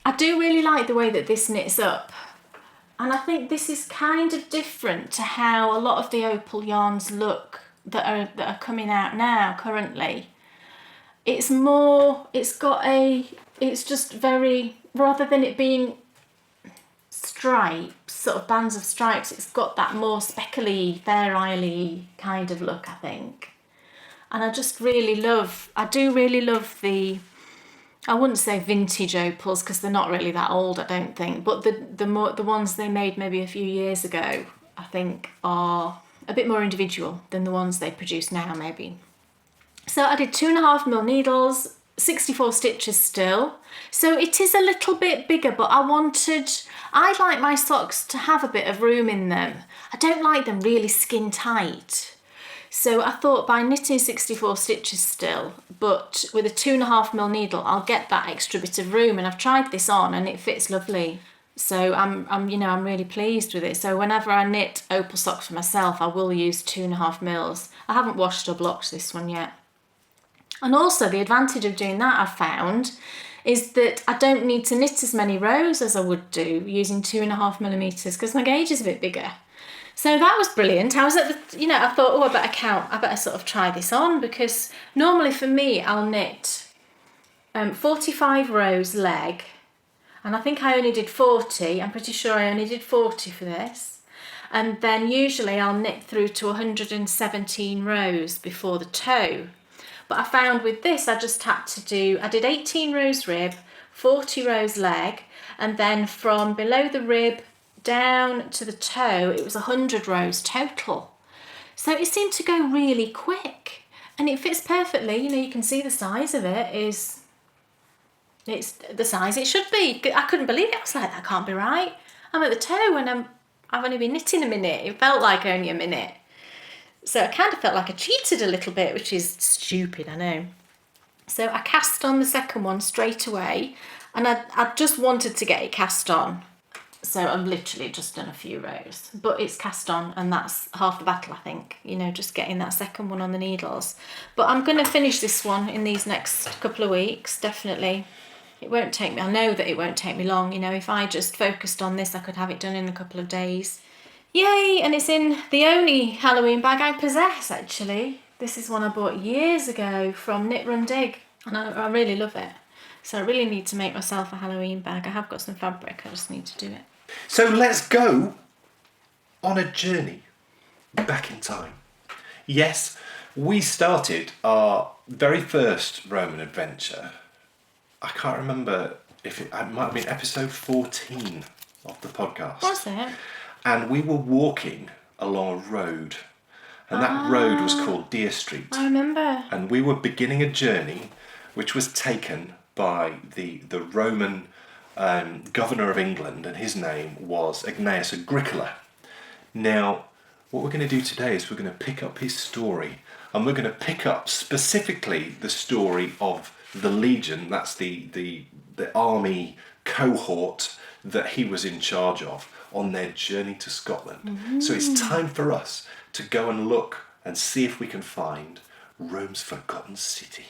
I do really like the way that this knits up. And I think this is kind of different to how a lot of the Opal yarns look that are coming out now currently. It's just very, rather than it being stripes, sort of bands of stripes, it's got that more speckly, Fair Isle-y kind of look, I think. And I do really love the, I wouldn't say vintage Opals because they're not really that old, I don't think, but the ones they made maybe a few years ago, I think are a bit more individual than the ones they produce now, maybe. So I did 2.5mm needles, 64 stitches still. So it is a little bit bigger, but I like my socks to have a bit of room in them. I don't like them really skin tight. So I thought by knitting 64 stitches still, but with a 2.5mm needle, I'll get that extra bit of room. And I've tried this on and it fits lovely. So I'm really pleased with it. So whenever I knit Opal socks for myself, I will use 2.5mm. I haven't washed or blocked this one yet. And also the advantage of doing that, I've found, is that I don't need to knit as many rows as I would do using 2.5mm because my gauge is a bit bigger. So that was brilliant. I was at the, I thought, I better sort of try this on, because normally for me, I'll knit 45 rows leg, and I think I only did 40. I'm pretty sure I only did 40 for this. And then usually I'll knit through to 117 rows before the toe. But I found with this, I did 18 rows rib, 40 rows leg, and then from below the rib down to the toe, it was 100 rows total. So it seemed to go really quick, and it fits perfectly. You can see the size of it it's the size it should be. I couldn't believe it. I was like, that can't be right. I'm at the toe and I've only been knitting a minute. It felt like only a minute. So I kind of felt like I cheated a little bit, which is stupid, I know. So I cast on the second one straight away, and I just wanted to get it cast on. So I've literally just done a few rows, but it's cast on, and that's half the battle, I think, just getting that second one on the needles. But I'm going to finish this one in these next couple of weeks, definitely. It won't take me, I know that it won't take me long. If I just focused on this, I could have it done in a couple of days. Yay, and it's in the only Halloween bag I possess, actually. This is one I bought years ago from Knit Run Dig, and I really love it. So I really need to make myself a Halloween bag. I have got some fabric, I just need to do it. So let's go on a journey back in time. Yes, we started our very first Roman adventure. I can't remember if it might have been episode 14 of the podcast. Was it? And we were walking along a road, and that road was called Deer Street. I remember. And we were beginning a journey which was taken by the Roman governor of England, and his name was Gnaeus Agricola. Now, what we're going to do today is we're going to pick up his story, and we're going to pick up specifically the story of the legion. That's the army cohort that he was in charge of on their journey to Scotland. Mm-hmm. So it's time for us to go and look and see if we can find Rome's forgotten city.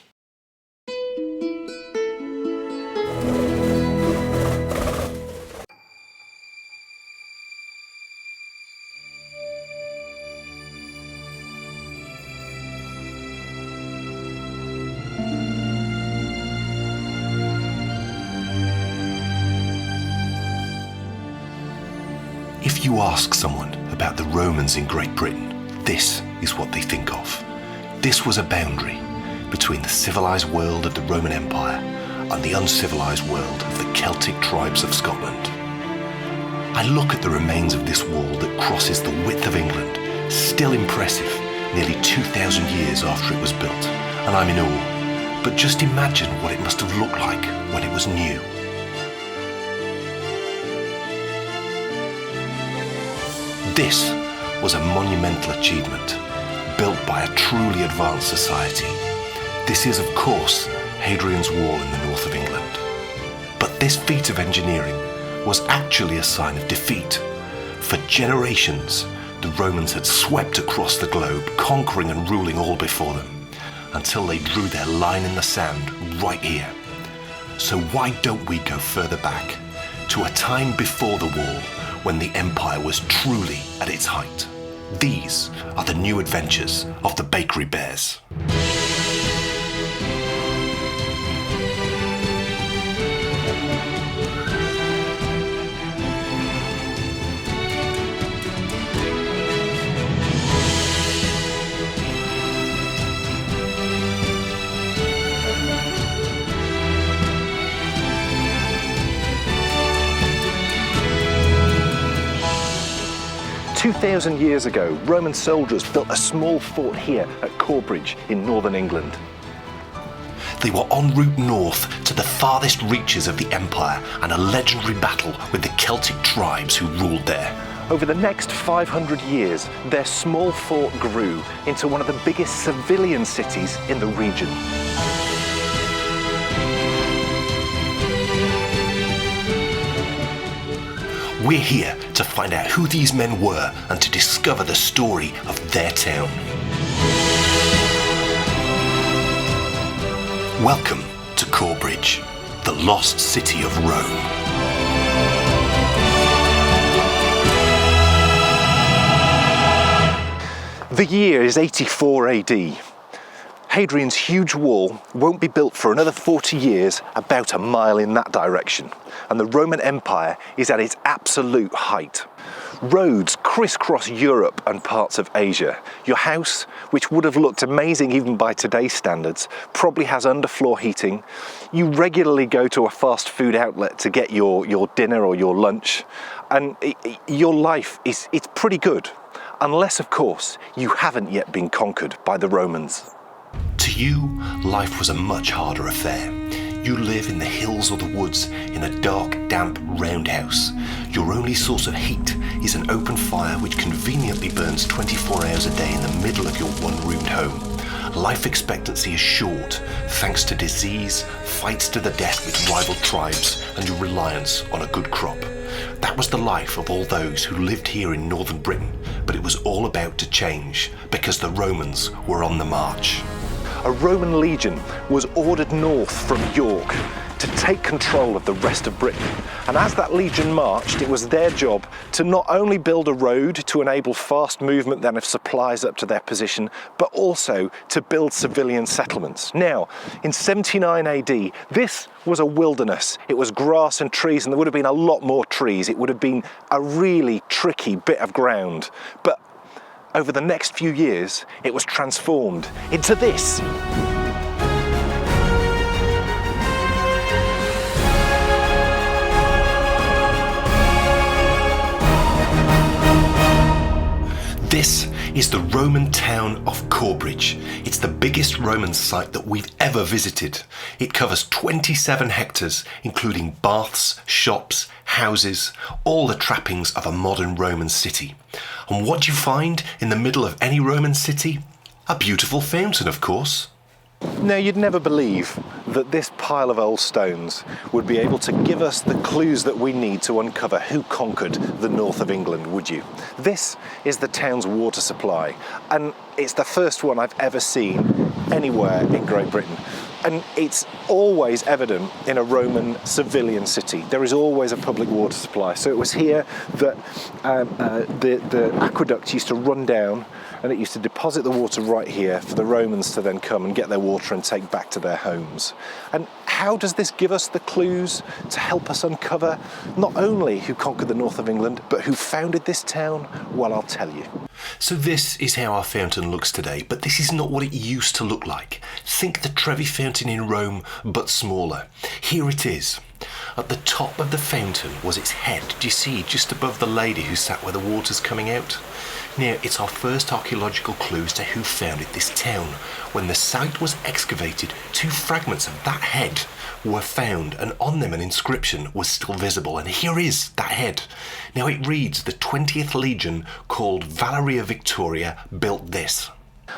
If you ask someone about the Romans in Great Britain, this is what they think of. This was a boundary between the civilised world of the Roman Empire and the uncivilised world of the Celtic tribes of Scotland. I look at the remains of this wall that crosses the width of England, still impressive nearly 2,000 years after it was built, and I'm in awe. But just imagine what it must have looked like when it was new. This was a monumental achievement, built by a truly advanced society. This is, of course, Hadrian's Wall in the north of England. But this feat of engineering was actually a sign of defeat. For generations, the Romans had swept across the globe, conquering and ruling all before them, until they drew their line in the sand right here. So why don't we go further back, to a time before the war, when the empire was truly at its height? These are the new adventures of the Bakery Bears. 2,000 years ago, Roman soldiers built a small fort here at Corbridge in northern England. They were en route north to the farthest reaches of the empire and a legendary battle with the Celtic tribes who ruled there. Over the next 500 years, their small fort grew into one of the biggest civilian cities in the region. We're here to find out who these men were and to discover the story of their town. Welcome to Corbridge, the lost city of Rome. The year is 84 AD. Hadrian's huge wall won't be built for another 40 years, about a mile in that direction, and the Roman Empire is at its absolute height. Roads crisscross Europe and parts of Asia. Your house, which would have looked amazing even by today's standards, probably has underfloor heating. You regularly go to a fast food outlet to get your dinner or your lunch, and your life it's pretty good, unless of course you haven't yet been conquered by the Romans. To you, life was a much harder affair. You live in the hills or the woods in a dark, damp roundhouse. Your only source of heat is an open fire which conveniently burns 24 hours a day in the middle of your one-roomed home. Life expectancy is short, thanks to disease, fights to the death with rival tribes, and your reliance on a good crop. That was the life of all those who lived here in northern Britain, but it was all about to change because the Romans were on the march. A Roman legion was ordered north from York to take control of the rest of Britain. And as that legion marched, it was their job to not only build a road to enable fast movement then of supplies up to their position, but also to build civilian settlements. Now, in 79 AD, this was a wilderness. It was grass and trees, and there would have been a lot more trees. It would have been a really tricky bit of ground. But over the next few years, it was transformed into this. This is the Roman town of Corbridge. It's the biggest Roman site that we've ever visited. It covers 27 hectares, including baths, shops, houses, all the trappings of a modern Roman city. And what do you find in the middle of any Roman city? A beautiful fountain, of course. Now, you'd never believe that this pile of old stones would be able to give us the clues that we need to uncover who conquered the north of England, would you? This is the town's water supply, and it's the first one I've ever seen anywhere in Great Britain. And it's always evident in a Roman civilian city. There is always a public water supply. So it was here that the aqueduct used to run down, and it used to deposit the water right here for the Romans to then come and get their water and take back to their homes. And how does this give us the clues to help us uncover not only who conquered the north of England, but who founded this town? Well, I'll tell you. So this is how our fountain looks today, but this is not what it used to look like. Think the Trevi fountain in Rome, but smaller. Here it is. At the top of the fountain was its head. Do you see, just above the lady who sat where the water's coming out? Now, it's our first archaeological clue as to who founded this town. When the site was excavated, 2 fragments of that head were found, and on them an inscription was still visible, and here is that head. Now it reads, the 20th Legion, called Valeria Victoria, built this.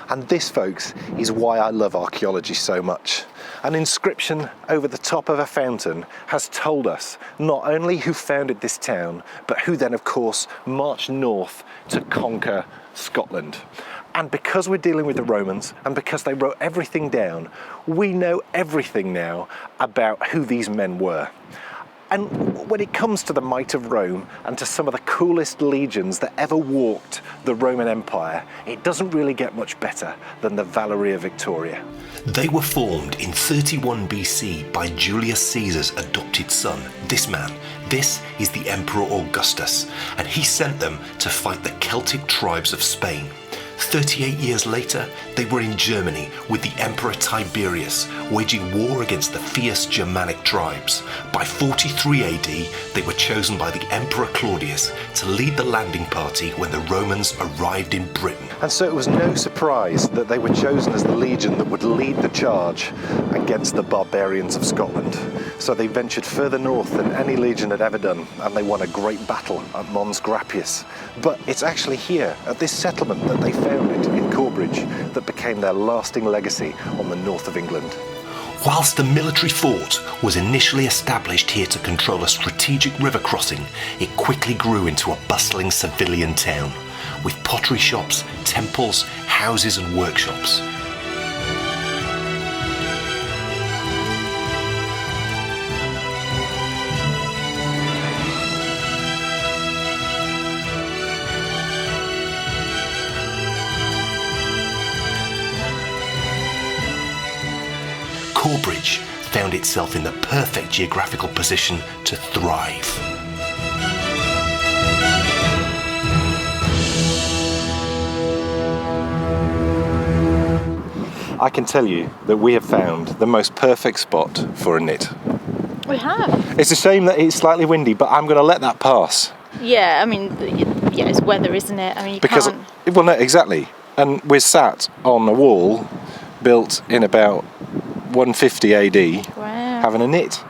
And this, folks, is why I love archaeology so much. An inscription over the top of a fountain has told us not only who founded this town, but who then, of course, marched north to conquer Scotland. And because we're dealing with the Romans, and because they wrote everything down, we know everything now about who these men were. And when it comes to the might of Rome and to some of the coolest legions that ever walked the Roman Empire, it doesn't really get much better than the Vallaria Victoria. They were formed in 31 BC by Julius Caesar's adopted son, this man. This is the Emperor Augustus, and he sent them to fight the Celtic tribes of Spain. 38 years later, they were in Germany with the Emperor Tiberius, waging war against the fierce Germanic tribes. By 43 AD, they were chosen by the Emperor Claudius to lead the landing party when the Romans arrived in Britain. And so it was no surprise that they were chosen as the legion that would lead the charge against the barbarians of Scotland. So they ventured further north than any legion had ever done, and they won a great battle at Mons Grappius. But it's actually here, at this settlement that they founded in Corbridge, that became their lasting legacy on the north of England. Whilst the military fort was initially established here to control a strategic river crossing, it quickly grew into a bustling civilian town, with pottery shops, temples, houses and workshops. Corbridge found itself in the perfect geographical position to thrive. I can tell you that we have found the most perfect spot for a knit. We have. It's a shame that it's slightly windy, but I'm going to let that pass. Yeah, I mean, yeah, it's weather, isn't it? I mean, you can't... Well, no, exactly. And we're sat on a wall built in about 150 AD, Wow. having a knit.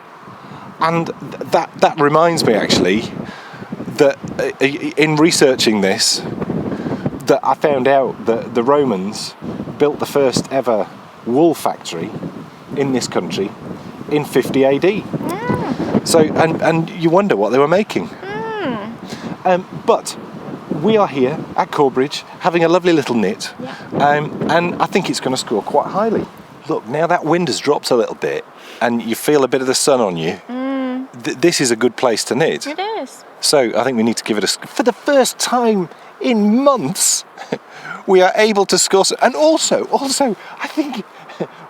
And that reminds me, actually, that in researching this, that I found out that the Romans built the first ever wool factory in this country in 50 AD. Mm. So, and you wonder what they were making. But we are here at Corbridge having a lovely little knit, and I think it's going to score quite highly. Look, now that wind has dropped a little bit and you feel a bit of the sun on you, this is a good place to knit. It is. So I think we need to give it for the first time in months, we are able to score. And also, I think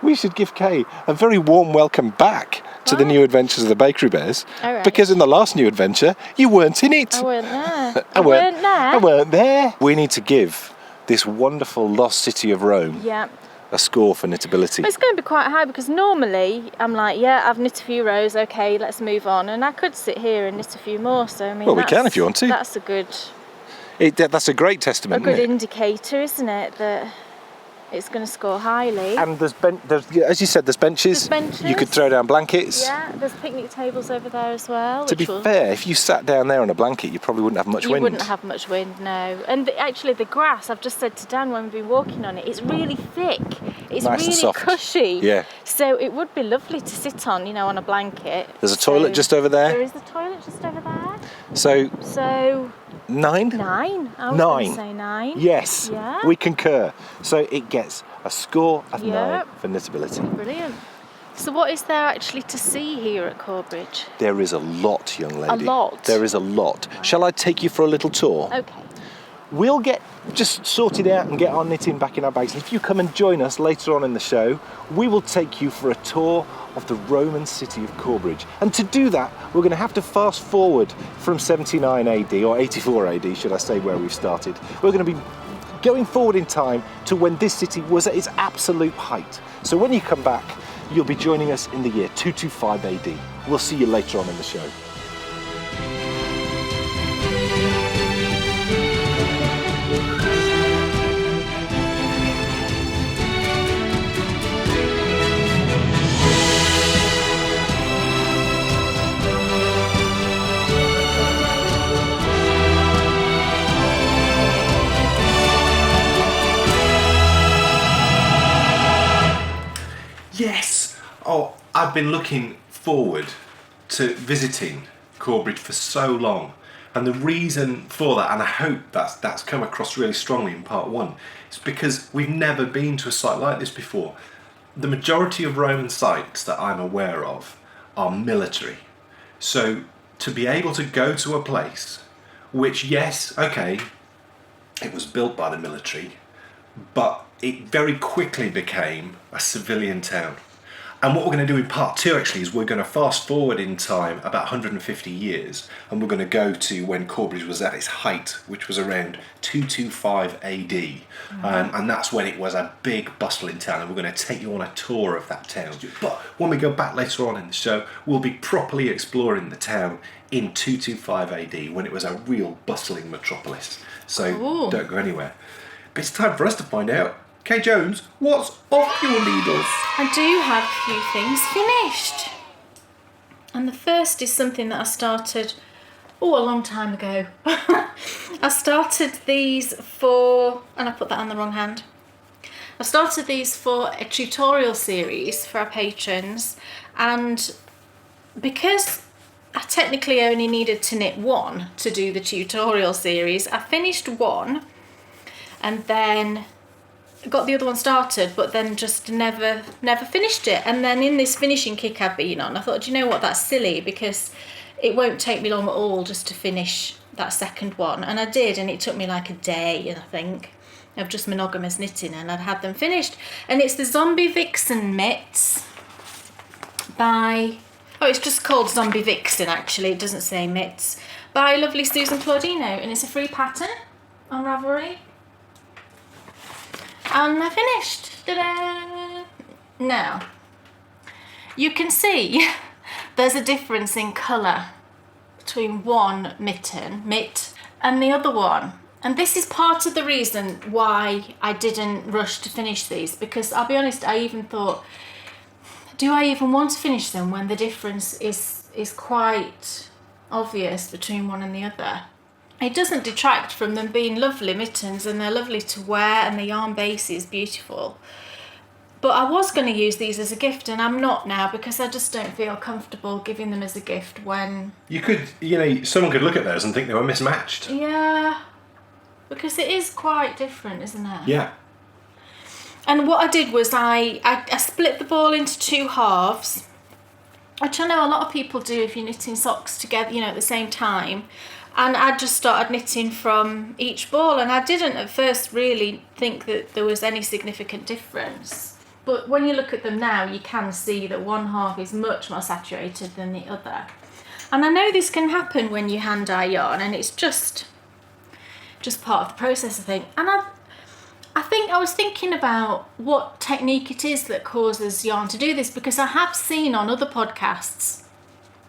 we should give Kay a very warm welcome back to the new adventures of the Bakery Bears. All right. Because in the last new adventure, you weren't in it. I weren't there. I weren't there. We need to give this wonderful lost city of Rome a score for knitability. It's going to be quite high because normally I'm like, yeah, I've knit a few rows, okay, let's move on. And I could sit here and knit a few more. So I mean, well, we can if you want to. That's a good... That's a great testament. A good isn't it? indicator, isn't it, that it's going to score highly. And there's as you said, there's benches. There's benches. You could throw down blankets. Yeah, there's picnic tables over there as well. To be fair, if you sat down there on a blanket, you probably wouldn't have much wind. You wouldn't have much wind, no. And actually the grass, I've just said to Dan when we've been walking on it, it's really thick. It's nice and really soft. cushy. Yeah. So it would be lovely to sit on, on a blanket. There's a toilet just over there. There is a toilet just over there. So 9? 9. I was going to say 9. Yes. Yeah. We concur. So it gets a score of 9 for knitability. Brilliant. So what is there actually to see here at Corbridge? There is a lot, young lady. A lot? There is a lot. Shall I take you for a little tour? Okay. We'll get just sorted out and get our knitting back in our bags. And if you come and join us later on in the show, we will take you for a tour of the Roman city of Corbridge. And to do that, we're going to have to fast forward from 79 AD, or 84 AD, should I say, where we've started. We're going to be going forward in time to when this city was at its absolute height. So when you come back, you'll be joining us in the year 225 AD. We'll see you later on in the show. I've been looking forward to visiting Corbridge for so long. And the reason for that, and I hope that's come across really strongly in part one, is because we've never been to a site like this before. The majority of Roman sites that I'm aware of are military. So to be able to go to a place which, yes, okay, it was built by the military, but it very quickly became a civilian town. And what we're going to do in part two actually is we're going to fast forward in time about 150 years, and we're going to go to when Corbridge was at its height, which was around 225 AD. And that's when it was a big bustling town, and we're going to take you on a tour of that town. But when we go back later on in the show, we'll be properly exploring the town in 225 AD, when it was a real bustling metropolis. So don't go anywhere. But it's time for us to find out, Kay Jones, what's off your needles? I do have a few things finished. And the first is something that I started, a long time ago. I started these for, and I put that on the wrong hand. I started these for a tutorial series for our patrons, and because I technically only needed to knit one to do the tutorial series, I finished one and then got the other one started, but then just never finished it. And then in this finishing kick I've been on, I thought, do you know what, that's silly, because it won't take me long at all just to finish that second one. And I did, and it took me like a day, I think, of just monogamous knitting, and I'd had them finished. And it's the Zombie Vixen mitts by, it's just called Zombie Vixen actually, it doesn't say mitts, by lovely Susan Claudino, and it's a free pattern on Ravelry. And I finished. Ta-da! Now, you can see there's a difference in colour between one mitt and the other one. And this is part of the reason why I didn't rush to finish these, because I'll be honest, I even thought, do I even want to finish them when the difference is quite obvious between one and the other? It doesn't detract from them being lovely mittens, and they're lovely to wear, and the yarn base is beautiful. But I was going to use these as a gift, and I'm not now, because I just don't feel comfortable giving them as a gift when... You could, someone could look at those and think they were mismatched. Yeah, because it is quite different, isn't it? Yeah. And what I did was I split the ball into two halves, which I know a lot of people do if you're knitting socks together, at the same time. And I just started knitting from each ball, and I didn't at first really think that there was any significant difference. But when you look at them now, you can see that one half is much more saturated than the other. And I know this can happen when you hand dye yarn, and it's just part of the process, I think. And I think I was thinking about what technique it is that causes yarn to do this, because I have seen on other podcasts,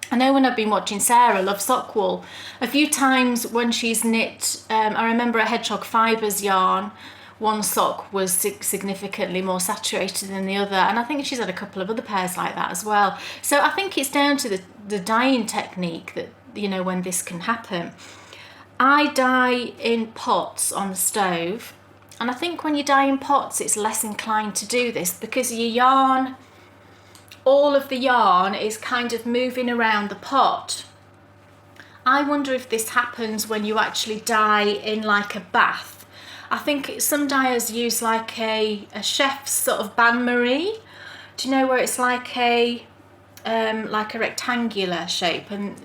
I know when I've been watching Sarah Love Sockwool, a few times when she's knit, I remember a Hedgehog Fibres yarn, one sock was significantly more saturated than the other, and I think she's had a couple of other pairs like that as well. So I think it's down to the dyeing technique that, when this can happen. I dye in pots on the stove, and I think when you dye in pots it's less inclined to do this, because your yarn, all of the yarn is kind of moving around the pot. I wonder if this happens when you actually dye in like a bath. I think some dyers use like a chef's sort of bain-marie. Do you know, where it's like a rectangular shape, and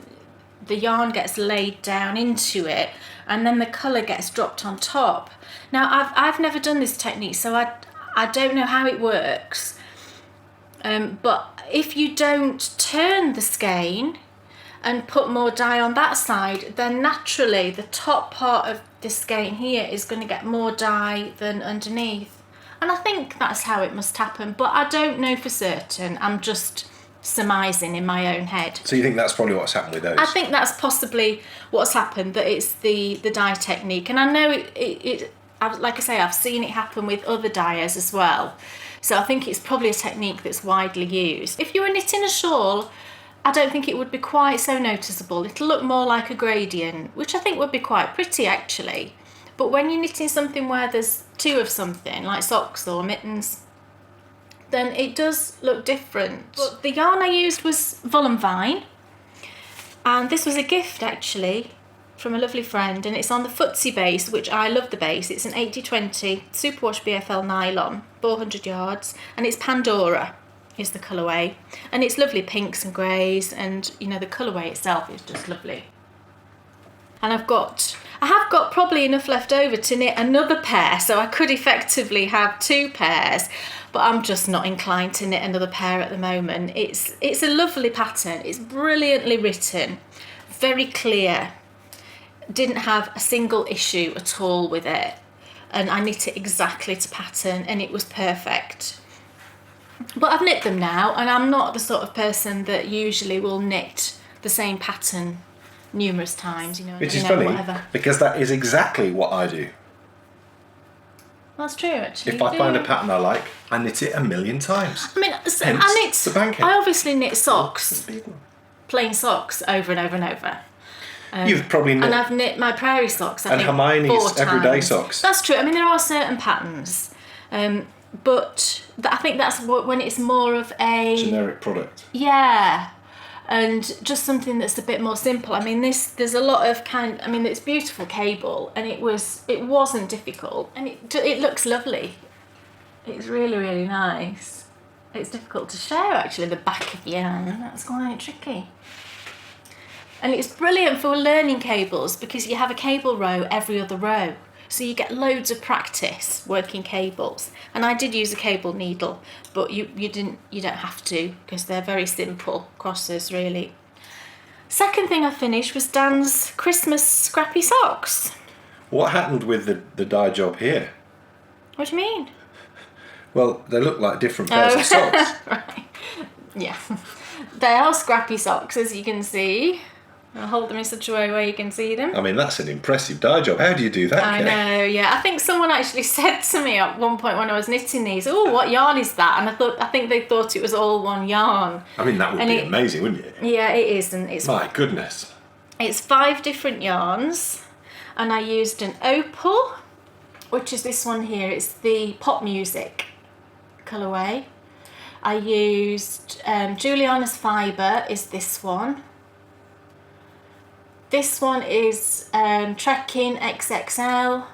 the yarn gets laid down into it, and then the colour gets dropped on top. Now I've never done this technique, so I don't know how it works. But if you don't turn the skein and put more dye on that side, then naturally the top part of the skein here is going to get more dye than underneath. And I think that's how it must happen, but I don't know for certain. I'm just surmising in my own head. So you think that's probably what's happened with those? I think that's possibly what's happened, that it's the dye technique. And I know it like I say, I've seen it happen with other dyers as well. So I think it's probably a technique that's widely used. If you were knitting a shawl, I don't think it would be quite so noticeable. It'll look more like a gradient, which I think would be quite pretty actually. But when you're knitting something where there's two of something, like socks or mittens, then it does look different. But the yarn I used was Wool and Vine, and this was a gift actually from a lovely friend, and it's on the Footsie base, which I love the base. It's an 80/20 superwash BFL nylon, 400 yards, and it's Pandora is the colourway, and it's lovely pinks and greys, and you know the colourway itself is just lovely. And I have got probably enough left over to knit another pair, so I could effectively have 2 pairs, but I'm just not inclined to knit another pair at the moment. It's a lovely pattern. It's brilliantly written, very clear. Didn't have a single issue at all with it, and I knit it exactly to pattern, and it was perfect. But I've knit them now, and I'm not the sort of person that usually will knit the same pattern numerous times, you know. Which is funny, whatever. because that is exactly what I do. That's true, actually. If I find a pattern I like, I knit it a million times. I mean, Hence I knit. the banking. I obviously knit socks, plain socks, over and over and over. You've probably knit. And I've knit my prairie socks, I And think, Hermione's 4 times. everyday socks. That's true. I mean, there are certain patterns, but I think that's when it's more of a generic product. Yeah, and just something that's a bit more simple. I mean, there's a lot of it's beautiful cable, and it wasn't difficult, and it looks lovely. It's really, really nice. It's difficult to show actually the back of yarn. That's quite tricky. And it's brilliant for learning cables because you have a cable row every other row. So you get loads of practice working cables. And I did use a cable needle, but you don't have to because they're very simple crosses really. Second thing I finished was Dan's Christmas scrappy socks. What happened with the dye job here? What do you mean? Well, they look like different pairs of socks. Right. Yeah. They are scrappy socks, as you can see. I'll hold them in such a way where you can see them. I mean, that's an impressive dye job. How do you do that, I Kay? know, yeah. I think someone actually said to me at one point when I was knitting these, "Oh, what yarn is that?" And I think they thought it was all one yarn. I mean, that would be amazing, wouldn't it? Yeah, it is, and it's My goodness. It's 5 different yarns, and I used an Opal, which is this one here. It's the pop music colourway. I used Juliana's Fibre is this one. This one is Trekking XXL.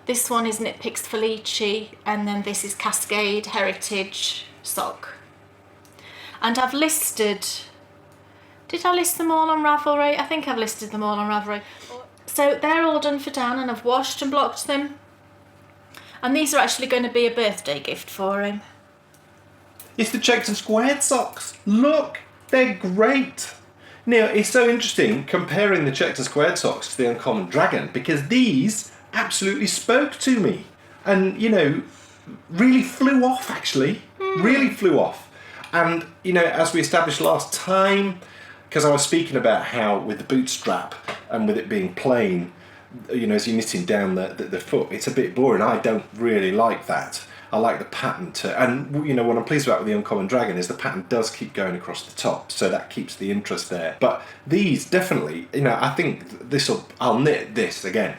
This one is Knit Picks Felici, and then this is Cascade Heritage sock. And I've listed. Did I list them all on Ravelry? I think I've listed them all on Ravelry. So they're all done for Dan, and I've washed and blocked them. And these are actually going to be a birthday gift for him. It's the checked and squared socks. Look, they're great. Now, it's so interesting comparing the checked and squared socks to the Uncommon Dragon because these absolutely spoke to me and, you know, really flew off actually. Really flew off. And, you know, as we established last time, because I was speaking about how with the bootstrap and with it being plain, you know, as you're knitting down the foot, it's a bit boring. I don't really like that. I like the pattern and you know what I'm pleased about with the Uncommon Dragon is the pattern does keep going across the top, so that keeps the interest there. But these definitely, you know, I think I'll knit this again.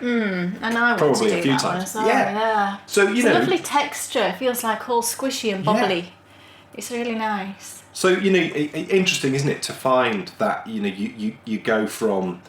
And I probably want to do a few that times. one as well. Yeah. Yeah. So you it's know, a lovely texture. It feels like all squishy and bobbly. Yeah. It's really nice. So you know, interesting, isn't it, to find that you know you go from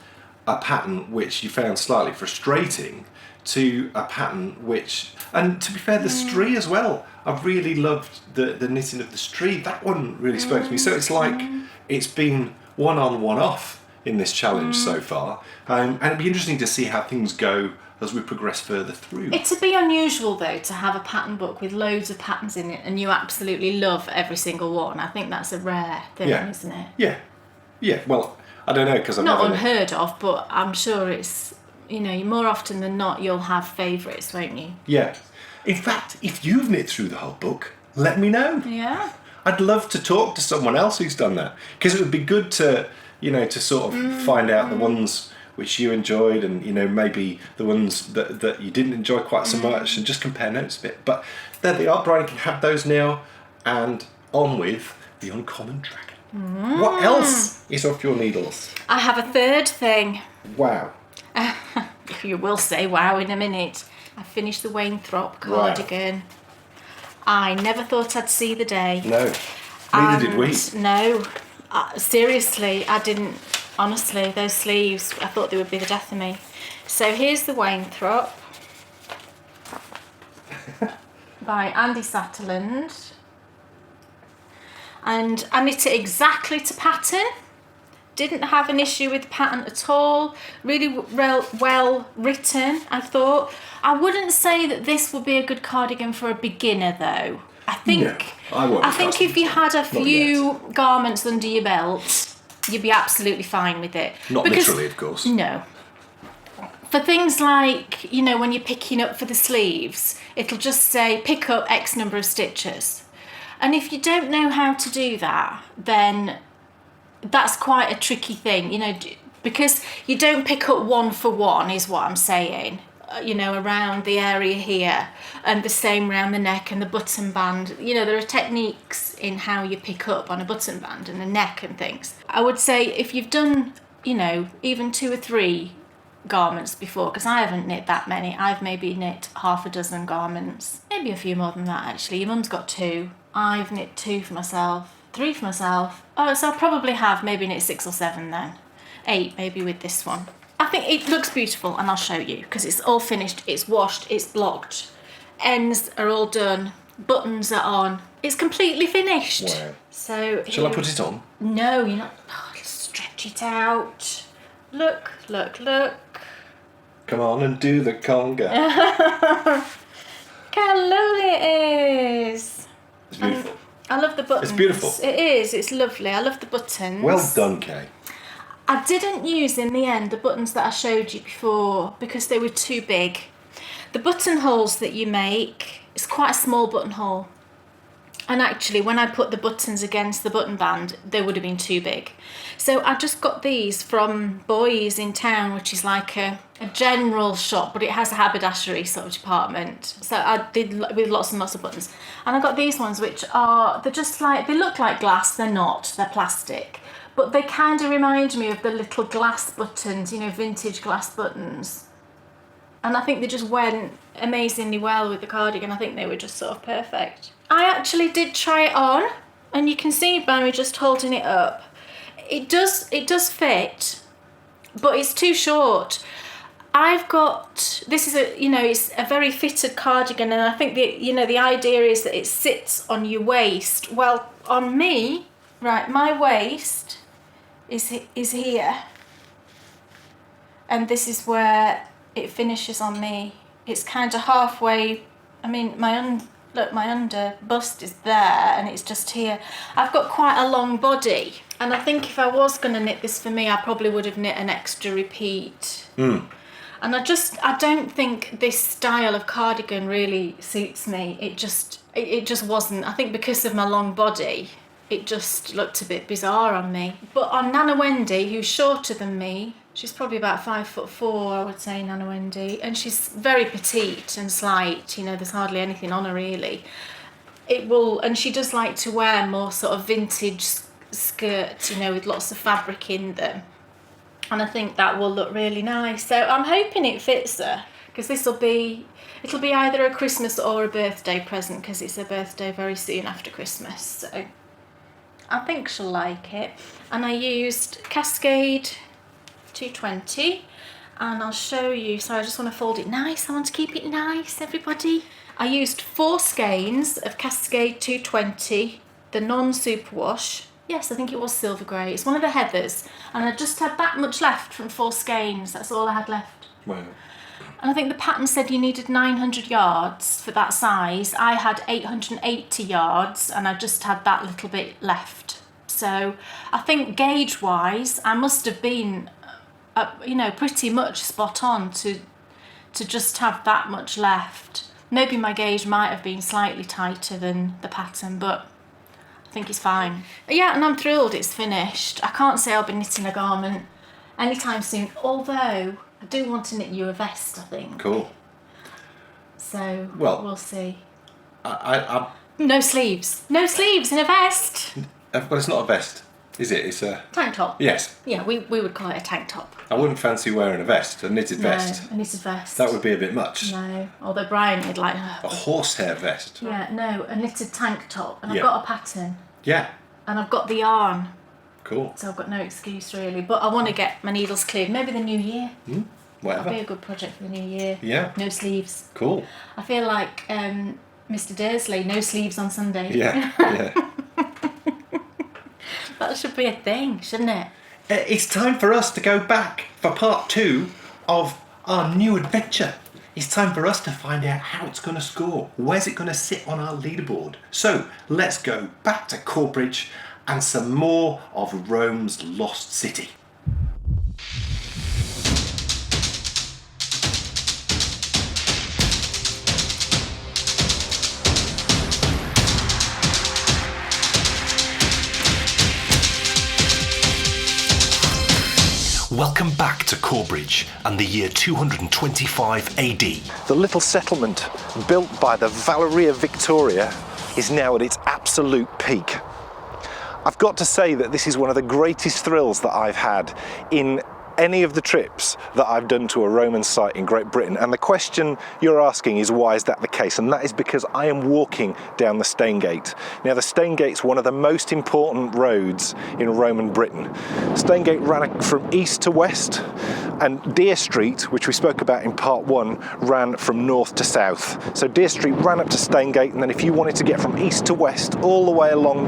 a pattern which you found slightly frustrating to a pattern which, and to be fair, the stree as well. I've really loved the knitting of the stree. That one really spoke to me. So it's like it's been one on, one off in this challenge so far. And it'd be interesting to see how things go as we progress further through. It'd be unusual though to have a pattern book with loads of patterns in it and you absolutely love every single one. I think that's a rare thing, isn't it? Yeah. Yeah. Well, I don't know because I'm not unheard of, but I'm sure it's, you know, more often than not you'll have favourites, won't you? Yeah. In fact, if you've knit through the whole book, let me know. Yeah. I'd love to talk to someone else who's done that because it would be good to, you know, to sort of find out the ones which you enjoyed and, you know, maybe the ones that you didn't enjoy quite so much and just compare notes a bit. But there they are. Brian can have those now, and on with the Uncommon Dragon. What else is off your needles? I have a third thing. Wow. You will say wow in a minute. I finished the Wainthrop cardigan. I never thought I'd see the day. No, neither did we. No, seriously, I didn't. Honestly, those sleeves, I thought they would be the death of me. So here's the Wainthrop by Andy Satterland. And I knit it exactly to pattern. Didn't have an issue with the pattern at all. Really well written, I thought. I wouldn't say that this would be a good cardigan for a beginner though. I think if you had a few garments under your belt, you'd be absolutely fine with it. Not literally, of course. No. For things like, you know, when you're picking up for the sleeves, it'll just say pick up X number of stitches. And if you don't know how to do that, then that's quite a tricky thing, you know, because you don't pick up one for one is what I'm saying, you know, around the area here, and the same around the neck and the button band. You know, there are techniques in how you pick up on a button band and the neck and things. I would say if you've done, you know, even 2 or 3 garments before, because I haven't knit that many. I've maybe knit half a dozen garments, maybe a few more than that actually. Your mum's got 2. I've knit 2 for myself, 3 for myself. Oh, so I'll probably have maybe knit 6 or 7 then. 8 maybe with this one. I think it looks beautiful, and I'll show you because it's all finished, it's washed, it's blocked. Ends are all done, buttons are on. It's completely finished. Wow. So Shall I put it on? No, you're not. Oh, stretch it out. Look, look, look. Come on and do the conga. Look how lovely it is. It's beautiful. I love the buttons. It's beautiful. It is, it's lovely. I love the buttons. Well done, Kay. I didn't use in the end the buttons that I showed you before because they were too big. The buttonholes that you make, it's quite a small buttonhole. And actually, when I put the buttons against the button band, they would have been too big. So I just got these from Boys in town, which is like a general shop, but it has a haberdashery sort of department. So I did with lots and lots of buttons. And I got these ones, which are, they're just like, they look like glass, they're not, they're plastic. But they kind of remind me of the little glass buttons, you know, vintage glass buttons. And I think they just went amazingly well with the cardigan. I think they were just sort of perfect. I actually did try it on, and you can see by me just holding it up. It does fit, but it's too short. I've got, this is a, you know, it's a very fitted cardigan, and I think the, you know, the idea is that it sits on your waist. Well, on me, right, my waist is here, and this is where it finishes on me. It's kind of halfway. I mean, my under bust is there, and it's just here. I've got quite a long body, and I think if I was going to knit this for me, I probably would have knit an extra repeat. And I don't think this style of cardigan really suits me. It just wasn't. I think because of my long body, it just looked a bit bizarre on me. But on Nana Wendy, who's shorter than me, she's probably about 5'4", I would say, Nana Wendy, and she's very petite and slight. You know, there's hardly anything on her really. It will, and she does like to wear more sort of vintage skirts, you know, with lots of fabric in them. And I think that will look really nice. So I'm hoping it fits her, because it'll be either a Christmas or a birthday present, because it's her birthday very soon after Christmas. So I think she'll like it. And I used Cascade 220, and I'll show you. So I just want to fold it nice. I want to keep it nice, everybody. I used 4 skeins of Cascade 220, the non-superwash. Yes, I think it was silver grey. It's one of the heathers, and I just had that much left from 4 skeins. That's all I had left. Wow. And I think the pattern said you needed 900 yards for that size. I had 880 yards, and I just had that little bit left. So I think gauge-wise, I must have been, you know, pretty much spot on to just have that much left. Maybe my gauge might have been slightly tighter than the pattern, but I think it's fine. But yeah, and I'm thrilled it's finished. I can't say I'll be knitting a garment anytime soon, although I do want to knit you a vest, I think. Cool. So we'll see. I No sleeves. No sleeves in a vest. Well, it's not a vest. Is it? It's a... Tank top. Yes. Yeah, we would call it a tank top. I wouldn't fancy wearing a vest, a knitted vest. No, a knitted vest. That would be a bit much. No, although Brian would like... A horsehair vest. Yeah, no, a knitted tank top. And Yeah. I've got a pattern. Yeah. And I've got the yarn. Cool. So I've got no excuse really. But I want to get my needles cleared. Maybe the new year. Whatever. That'll be a good project for the new year. Yeah. No sleeves. Cool. I feel like Mr. Dursley, no sleeves on Sunday. Yeah. Yeah. That should be a thing, shouldn't it? It's time for us to go back for part 2 of our new adventure. It's time for us to find out how it's going to score. Where's it going to sit on our leaderboard? So let's go back to Corbridge and some more of Rome's lost city. Welcome back to Corbridge and the year 225 AD. The little settlement built by the Valeria Victoria is now at its absolute peak. I've got to say that this is one of the greatest thrills that I've had in any of the trips that I've done to a Roman site in Great Britain. And the question you're asking is, why is that the case? And that is because I am walking down the Staingate. Now, the Staingate's one of the most important roads in Roman Britain. Staingate ran from east to west, and Deer Street, which we spoke about in part 1, ran from north to south. So Deer Street ran up to Staingate, and then if you wanted to get from east to west all the way along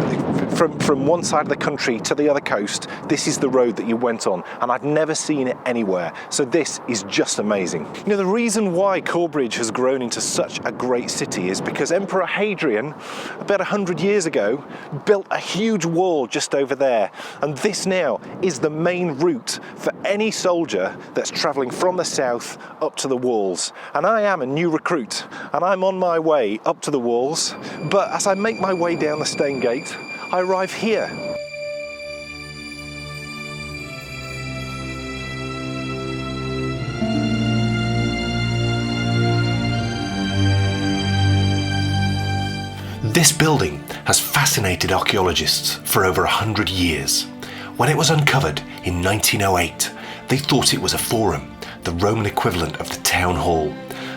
from one side of the country to the other coast, this is the road that you went on, and I'd never seen it anywhere. So this is just amazing. You know, the reason why Corbridge has grown into such a great city is because Emperor Hadrian, about 100 years ago, built a huge wall just over there, and this now is the main route for any soldier that's travelling from the south up to the walls. And I am a new recruit, and I'm on my way up to the walls, but as I make my way down the Staingate, I arrive here. This building has fascinated archaeologists for over 100 years. When it was uncovered in 1908, they thought it was a forum, the Roman equivalent of the town hall.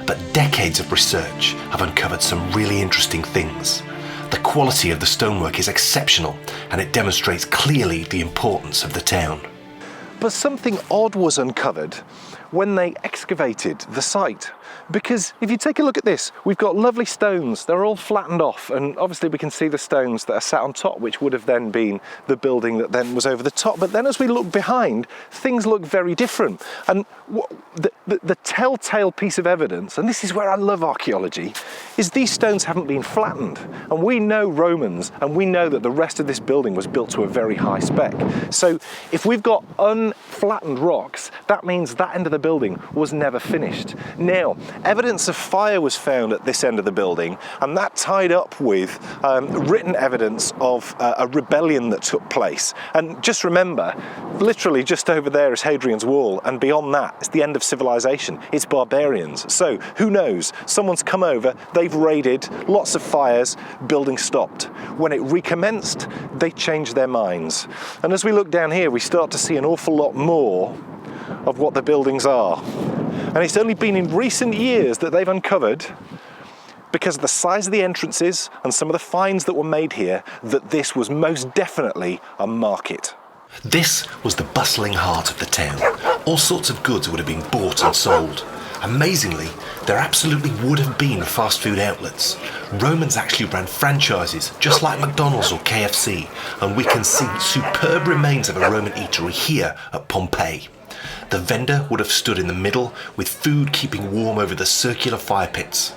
But decades of research have uncovered some really interesting things. The quality of the stonework is exceptional, and it demonstrates clearly the importance of the town. But something odd was uncovered when they excavated the site. Because if you take a look at this, we've got lovely stones, they're all flattened off, and obviously we can see the stones that are sat on top, which would have then been the building that then was over the top. But then as we look behind, things look very different. And the telltale piece of evidence, and this is where I love archaeology, is these stones haven't been flattened. And we know Romans, and we know that the rest of this building was built to a very high spec. So if we've got unflattened rocks, that means that end of the building was never finished. Now, evidence of fire was found at this end of the building, and that tied up with written evidence of a rebellion that took place. And just remember, literally just over there is Hadrian's Wall, and beyond that is the end of civilization. It's barbarians. So who knows? Someone's come over, they've raided, lots of fires, building stopped. When it recommenced, they changed their minds. And as we look down here, we start to see an awful lot more of what the buildings are. And it's only been in recent years that they've uncovered, because of the size of the entrances and some of the finds that were made here, that this was most definitely a market. This was the bustling heart of the town. All sorts of goods would have been bought and sold. Amazingly, there absolutely would have been fast food outlets. Romans actually ran franchises, just like McDonald's or KFC, and we can see superb remains of a Roman eatery here at Pompeii. The vendor would have stood in the middle, with food keeping warm over the circular fire pits.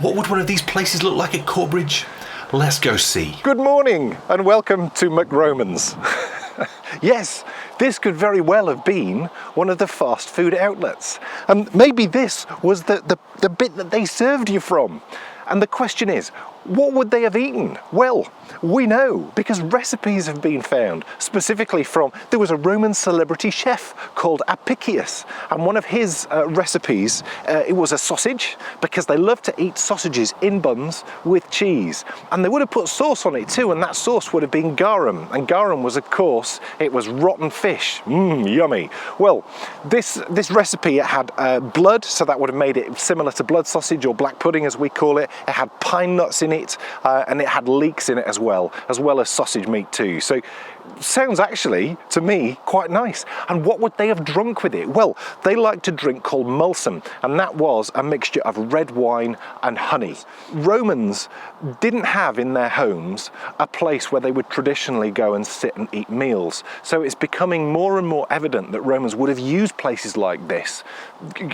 What would one of these places look like at Corbridge? Let's go see. Good morning and welcome to McRomans. Yes, this could very well have been one of the fast food outlets. And maybe this was the bit that they served you from. And the question is, What would they have eaten? Well, we know because recipes have been found, specifically there was a Roman celebrity chef called Apicius, and one of his recipes, it was a sausage, because they loved to eat sausages in buns with cheese. And they would have put sauce on it too, and that sauce would have been garum. And garum was, of course, it was rotten fish. Yummy. Well, this recipe, it had blood, so that would have made it similar to blood sausage or black pudding as we call it. It had pine nuts in it, and it had leeks in it as well as sausage meat too. So sounds actually to me quite nice. And what would they have drunk with it? Well, they liked a drink called mulsum, and that was a mixture of red wine and honey. Romans didn't have in their homes a place where they would traditionally go and sit and eat meals, so it's becoming more and more evident that Romans would have used places like this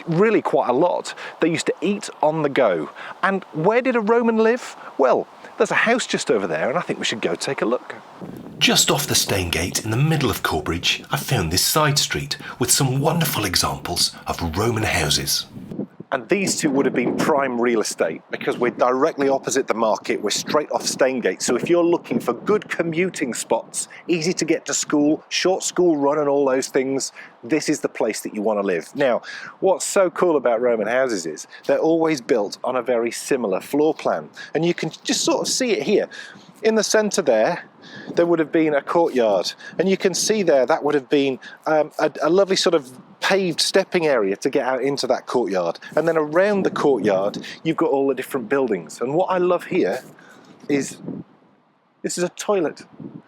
really quite a lot. They used to eat on the go. And where did a Roman live? Well, there's a house just over there, and I think we should go take a look. Just off the Staingate in the middle of Corbridge, I found this side street with some wonderful examples of Roman houses. And these two would have been prime real estate because we're directly opposite the market. We're straight off Staingate. So if you're looking for good commuting spots, easy to get to school, short school run and all those things, this is the place that you want to live. Now, what's so cool about Roman houses is they're always built on a very similar floor plan. And you can just sort of see it here. In the centre there would have been a courtyard. And you can see there, that would have been a lovely sort of paved stepping area to get out into that courtyard. And then around the courtyard, you've got all the different buildings. And what I love here is this is a toilet.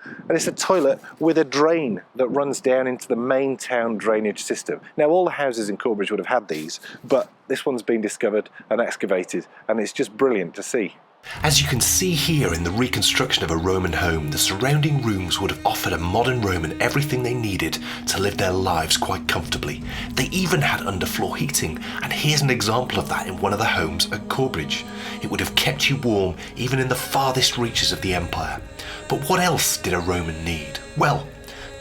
And it's a toilet with a drain that runs down into the main town drainage system. Now, all the houses in Corbridge would have had these, but this one's been discovered and excavated, and it's just brilliant to see. As you can see here in the reconstruction of a Roman home, the surrounding rooms would have offered a modern Roman everything they needed to live their lives quite comfortably. They even had underfloor heating, and here's an example of that in one of the homes at Corbridge. It would have kept you warm even in the farthest reaches of the empire. But what else did a Roman need? Well,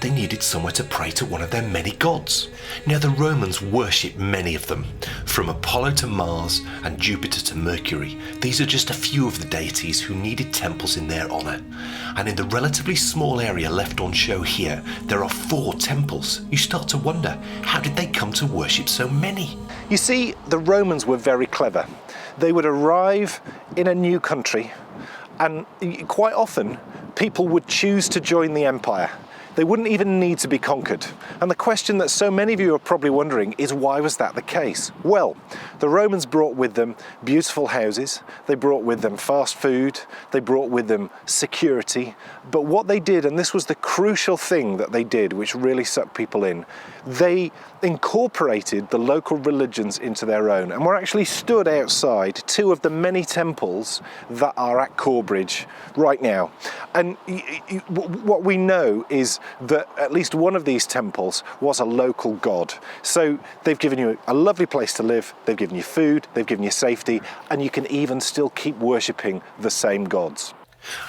they needed somewhere to pray to one of their many gods. Now, the Romans worshipped many of them, from Apollo to Mars and Jupiter to Mercury. These are just a few of the deities who needed temples in their honour. And in the relatively small area left on show here, there are 4 temples. You start to wonder, how did they come to worship so many? You see, the Romans were very clever. They would arrive in a new country, and quite often people would choose to join the empire. They wouldn't even need to be conquered. And the question that so many of you are probably wondering is, why was that the case? Well, the Romans brought with them beautiful houses, they brought with them fast food, they brought with them security. But what they did, and this was the crucial thing that they did, which really sucked people in, they incorporated the local religions into their own, and were actually stood outside 2 of the many temples that are at Corbridge right now. And what we know is that at least one of these temples was a local god. So they've given you a lovely place to live, they've given you food, they've given you safety, and you can even still keep worshipping the same gods.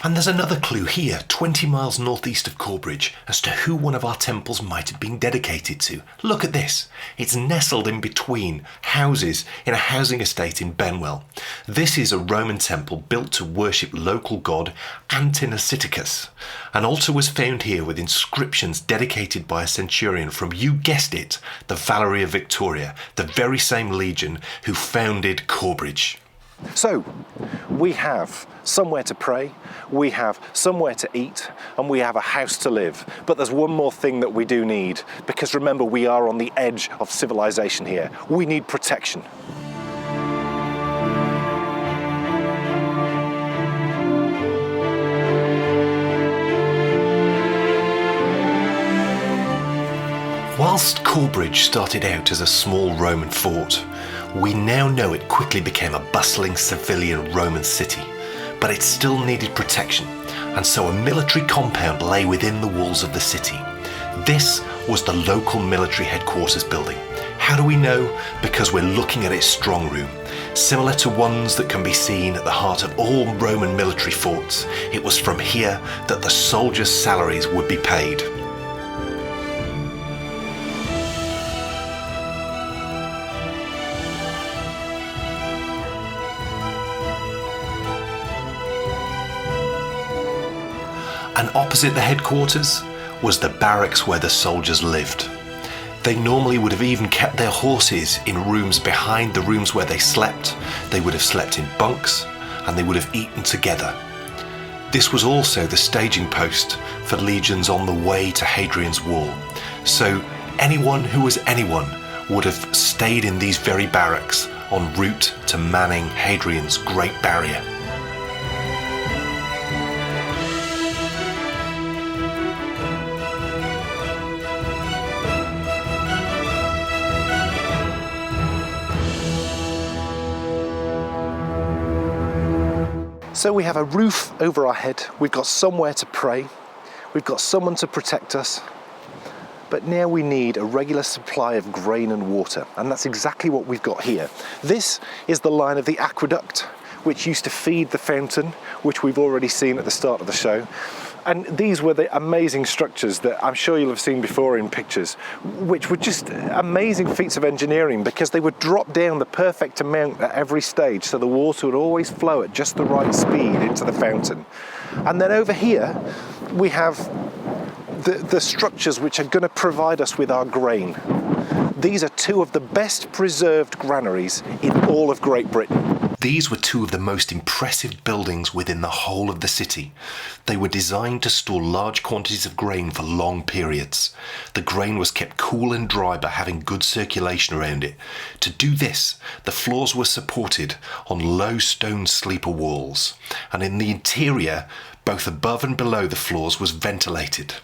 And there's another clue here, 20 miles northeast of Corbridge, as to who one of our temples might have been dedicated to. Look at this. It's nestled in between houses in a housing estate in Benwell. This is a Roman temple built to worship local god Antinasiticus. An altar was found here with inscriptions dedicated by a centurion from, you guessed it, the Valeri of Victoria, the very same legion who founded Corbridge. So, we have somewhere to pray, we have somewhere to eat, and we have a house to live. But there's one more thing that we do need, because remember, we are on the edge of civilization here. We need protection. Whilst Corbridge started out as a small Roman fort, we now know it quickly became a bustling civilian Roman city, but it still needed protection, and so a military compound lay within the walls of the city. This was the local military headquarters building. How do we know? Because we're looking at its strong room. Similar to ones that can be seen at the heart of all Roman military forts, it was from here that the soldiers' salaries would be paid. And opposite the headquarters was the barracks where the soldiers lived. They normally would have even kept their horses in rooms behind the rooms where they slept. They would have slept in bunks, and they would have eaten together. This was also the staging post for legions on the way to Hadrian's Wall. So anyone who was anyone would have stayed in these very barracks en route to manning Hadrian's Great Barrier. So we have a roof over our head, we've got somewhere to pray, we've got someone to protect us, but now we need a regular supply of grain and water, and that's exactly what we've got here. This is the line of the aqueduct, which used to feed the fountain, which we've already seen at the start of the show. And these were the amazing structures that I'm sure you'll have seen before in pictures, which were just amazing feats of engineering because they would drop down the perfect amount at every stage so the water would always flow at just the right speed into the fountain. And then over here, we have the structures which are going to provide us with our grain. These are two of the best preserved granaries in all of Great Britain. These were two of the most impressive buildings within the whole of the city. They were designed to store large quantities of grain for long periods. The grain was kept cool and dry by having good circulation around it. To do this, the floors were supported on low stone sleeper walls, and in the interior, both above and below the floors was ventilated.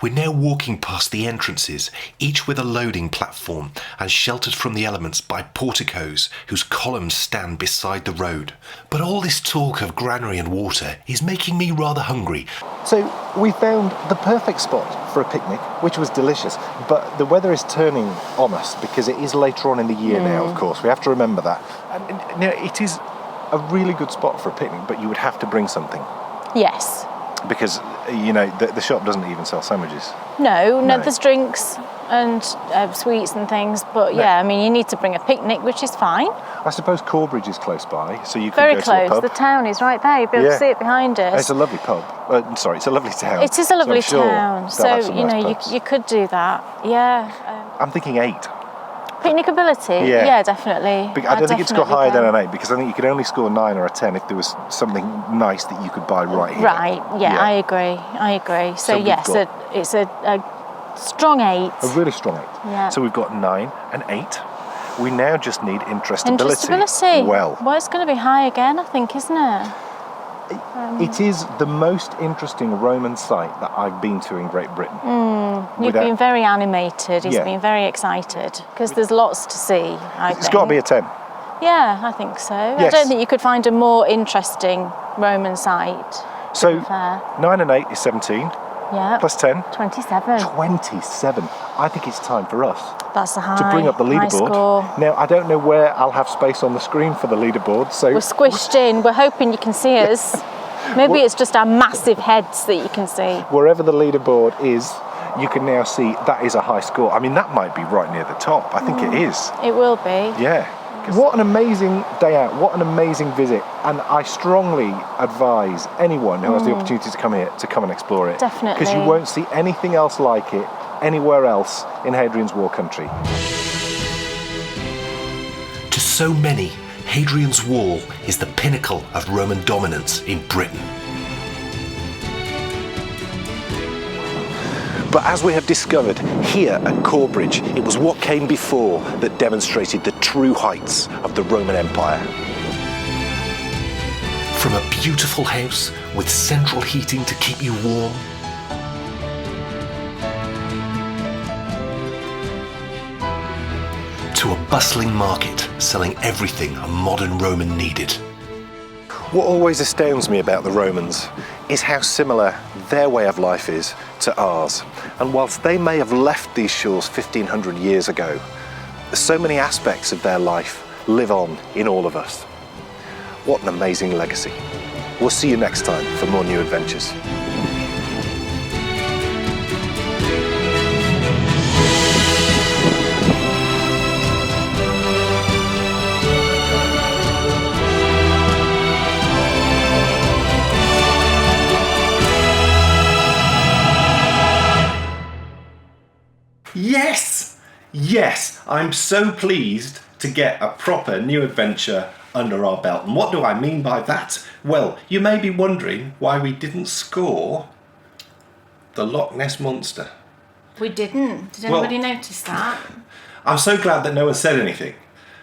We're now walking past the entrances, each with a loading platform and sheltered from the elements by porticos whose columns stand beside the road. But all this talk of granary and water is making me rather hungry. So we found the perfect spot for a picnic, which was delicious, but the weather is turning on us because it is later on in the year now, of course. We have to remember that. And, you know, it is a really good spot for a picnic, but you would have to bring something. Yes. Because, you know, the shop doesn't even sell sandwiches. No, there's drinks and sweets and things, but yeah, I mean, you need to bring a picnic, which is fine. I suppose Corbridge is close by, so you could Very go close. to a pub. The town is right there. You'll be able to see it behind us. It's a lovely pub. It's a lovely town. It is a lovely so I'm town. sure they'll have So, some you nice know, pubs. you could do that. Yeah. I'm thinking 8. Picnicability? Yeah. Definitely. I don't think it's got higher go. than an 8 because I think you could only score a 9 or a 10 if there was something nice that you could buy right here. Right, yeah. I agree. So we've yes, got it's a strong 8. a really strong 8. Yeah. So we've got 9 and 8. We now just need interestability. Interestability. Well, It's going to be high again, I think, isn't it? it is the most interesting Roman site that I've been to in Great Britain. You've been very animated. He's Yeah. been very excited because there's lots to see. It's got to be a 10. Yeah, I think so. Yes. I don't think you could find a more interesting Roman site. So Fair. 9 and 8 is 17. Yeah. Plus 10. 27. 27. I think it's time for us That's a high. to bring up the high leaderboard. score. Now, I don't know where I'll have space on the screen for the leaderboard, so We're squished in. We're hoping you can see us. Maybe it's just our massive heads that you can see. wherever the leaderboard is, you can now see that is a high score. I mean, that might be right near the top. I think it is. It will be. Yeah. What an amazing day out. What an amazing visit. And I strongly advise anyone who has the opportunity to come here to come and explore it. Definitely. Because you won't see anything else like it anywhere else in Hadrian's War country. To so many, Hadrian's Wall is the pinnacle of Roman dominance in Britain. But as we have discovered here at Corbridge, it was what came before that demonstrated the true heights of the Roman Empire. From a beautiful house with central heating to keep you warm, to a bustling market selling everything a modern Roman needed. What always astounds me about the Romans is how similar their way of life is to ours. And whilst they may have left these shores 1500 years ago, so many aspects of their life live on in all of us. What an amazing legacy. We'll see you next time for more new adventures. Yes, I'm so pleased to get a proper new adventure under our belt. And what do I mean by that? Well, you may be wondering why we didn't score the Loch Ness Monster. We didn't. Did anybody notice that? I'm so glad that no one said anything,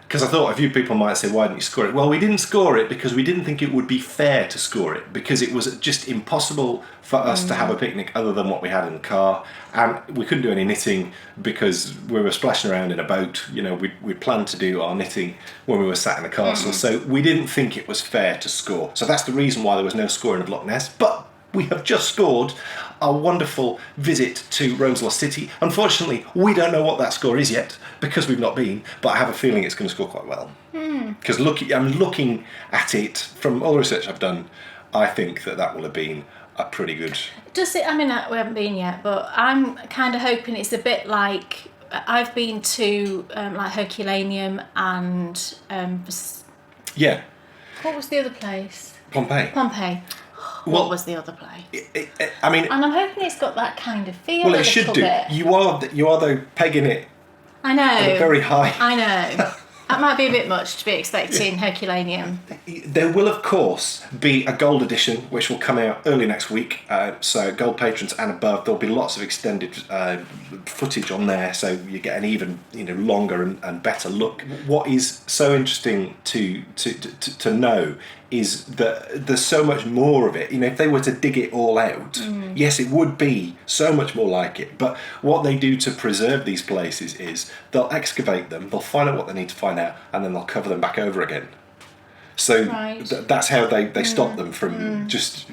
because I thought a few people might say, why didn't you score it? Well, we didn't score it because we didn't think it would be fair to score it, because it was just impossible for us to have a picnic other than what we had in the car, and we couldn't do any knitting because we were splashing around in a boat. You know, we planned to do our knitting when we were sat in the castle, so we didn't think it was fair to score. So that's the reason why there was no scoring of Loch Ness. But we have just scored a wonderful visit to Rome's Lost City. Unfortunately, we don't know what that score is yet because we've not been, but I have a feeling it's going to score quite well. Because I'm looking at it from all the research I've done. I think that will have been a pretty good. Does it? I mean, we haven't been yet, but I'm kind of hoping it's a bit like I've been to like Herculaneum and Yeah. what was the other place? Pompeii. What was the other place? I mean, And I'm hoping it's got that kind of feel. well, a it should little do. bit. You are though pegging it I know. very high. I know. That might be a bit much to be expecting Herculaneum. There will, of course, be a gold edition, which will come out early next week. So gold patrons and above, there'll be lots of extended footage on there, so you get an even longer and better look. What is so interesting to know is that there's so much more of it. If they were to dig it all out, yes, it would be so much more like it. But what they do to preserve these places is they'll excavate them, they'll find out what they need to find out, and then they'll cover them back over again. So Right. That's how they stop them from just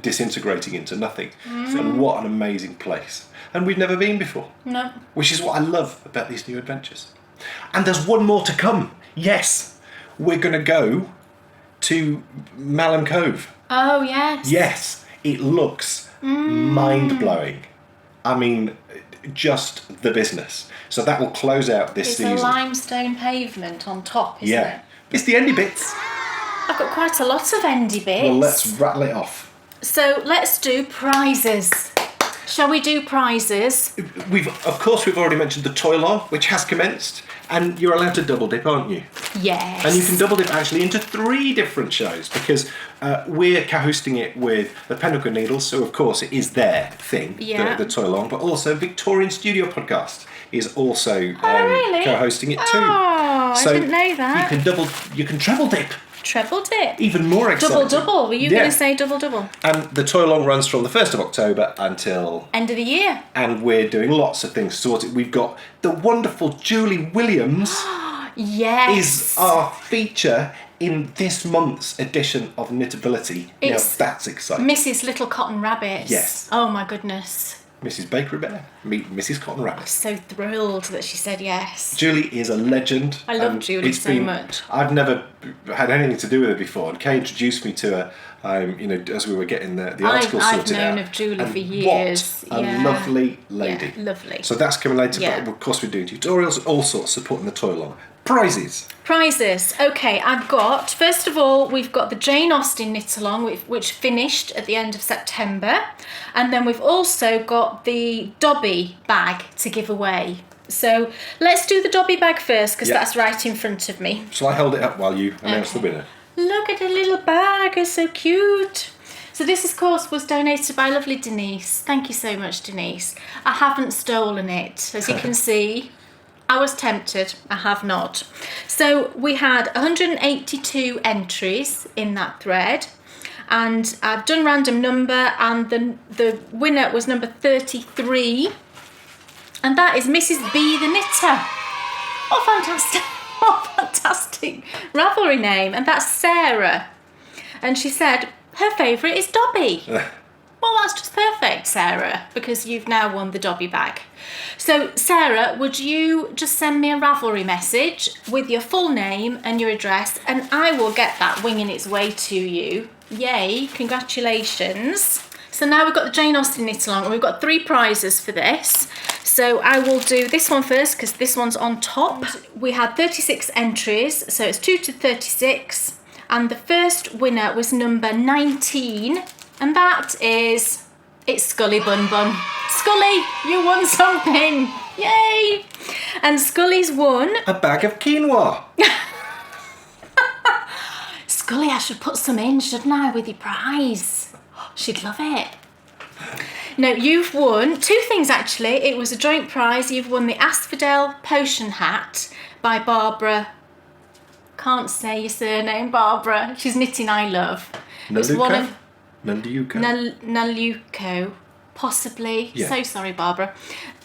disintegrating into nothing. So what an amazing place. And we've never been before. No. Which is what I love about these new adventures. And there's one more to come. Yes, we're going to go to Malham Cove. Oh, yes. Yes, it looks mind-blowing. I mean, just the business. So that will close out this season. It's a limestone pavement on top, isn't it? It's the Endy Bits. I've got quite a lot of Endy Bits. Well, let's rattle it off. So let's do prizes. Shall we do prizes? We've already mentioned the toy along, which has commenced, and you're allowed to double dip, aren't you? Yes. And you can double dip actually into 3 different shows, because we're co-hosting it with the Pendleton Needles, so of course it is their thing, the toy along, but also Victorian Studio Podcast is also really? co-hosting it too. Oh, I didn't know that. You can treble dip. Treble dip. Even more exciting. Double. Were you going to say double? And the toy along runs from the 1st of October until End of the year. and we're doing lots of things towards it. We've got the wonderful Julie Williams Yes. is our feature in this month's edition of Knitability. It's now that's exciting. Mrs. Little Cotton Rabbits. Yes. Oh my goodness. Mrs. Bakery Bear, meet Mrs. Cotton Rabbit. So thrilled that she said yes. Julie is a legend. I love Julie so much. I've never had anything to do with her before, and Kay introduced me to her. As we were getting the article I've sorted out. known of Julie And for years. What a lovely lady. Yeah, lovely. So that's coming later. Yeah. But of course, we're doing tutorials, all sorts, supporting the toy along. Prizes. Prizes. Okay, I've got, first of all, we've got the Jane Austen knit along, which finished at the end of September. And then we've also got the Dobby bag to give away. So let's do the Dobby bag first, because that's right in front of me. Shall I hold it up while you announce the winner? Look at the little bag, it's so cute. So this, of course, was donated by lovely Denise. Thank you so much, Denise. I haven't stolen it, as you can see. I was tempted, I have not. So we had 182 entries in that thread, and I've done random number, and the winner was number 33, and that is Mrs. B the Knitter. What fantastic, what fantastic Ravelry name, and that's Sarah. And she said her favourite is Dobby. Well, that's just perfect, Sarah, because you've now won the Dobby bag. So, Sarah, would you just send me a Ravelry message with your full name and your address, and I will get that winging its way to you. Yay, congratulations. So now we've got the Jane Austen knit along, and we've got 3 prizes for this. So I will do this one first, because this one's on top. We had 36 entries, so it's 2 to 36. And the first winner was number 19. And that is, it's Scully Bun Bun. Scully, you won something. Yay! And Scully's won. A bag of quinoa. Scully, I should put some in, shouldn't I, with your prize? She'd love it. No, you've won 2 things actually. It was a joint prize. You've won the Asphodel Potion Hat by Barbara. Can't say your surname, Barbara. She's knitting I love. Naluko? Naluko, possibly. Yeah. So sorry, Barbara.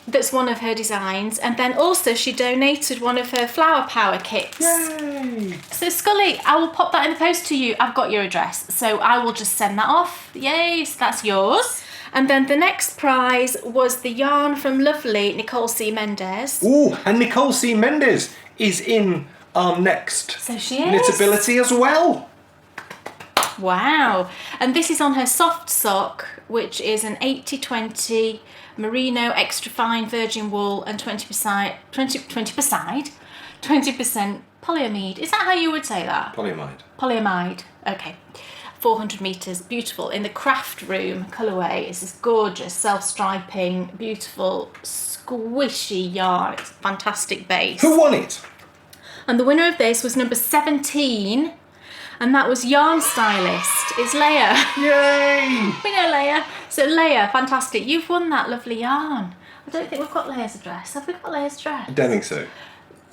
That's one of her designs. And then also she donated one of her flower power kits. Yay! So Scully, I will pop that in the post to you. I've got your address, so I will just send that off. Yay, so that's yours. And then the next prize was the yarn from lovely Nicole C. Mendes. Ooh, and Nicole C. Mendes is in our next So she is. Knitability as well. Wow. And this is on her soft sock, which is an 80-20 merino extra fine virgin wool and 20% polyamide. Is that how you would say that? Polyamide. Polyamide. Okay. 400 metres. Beautiful. In the craft room colourway. It's this gorgeous self-striping, beautiful, squishy yarn. It's a fantastic base. Who won it? And the winner of this was number 17. And that was Yarn Stylist. It's Leia. Yay! We know Leia. So Leia, fantastic. You've won that lovely yarn. I don't think we've got Leia's address. Have we got Leia's address? I don't think so.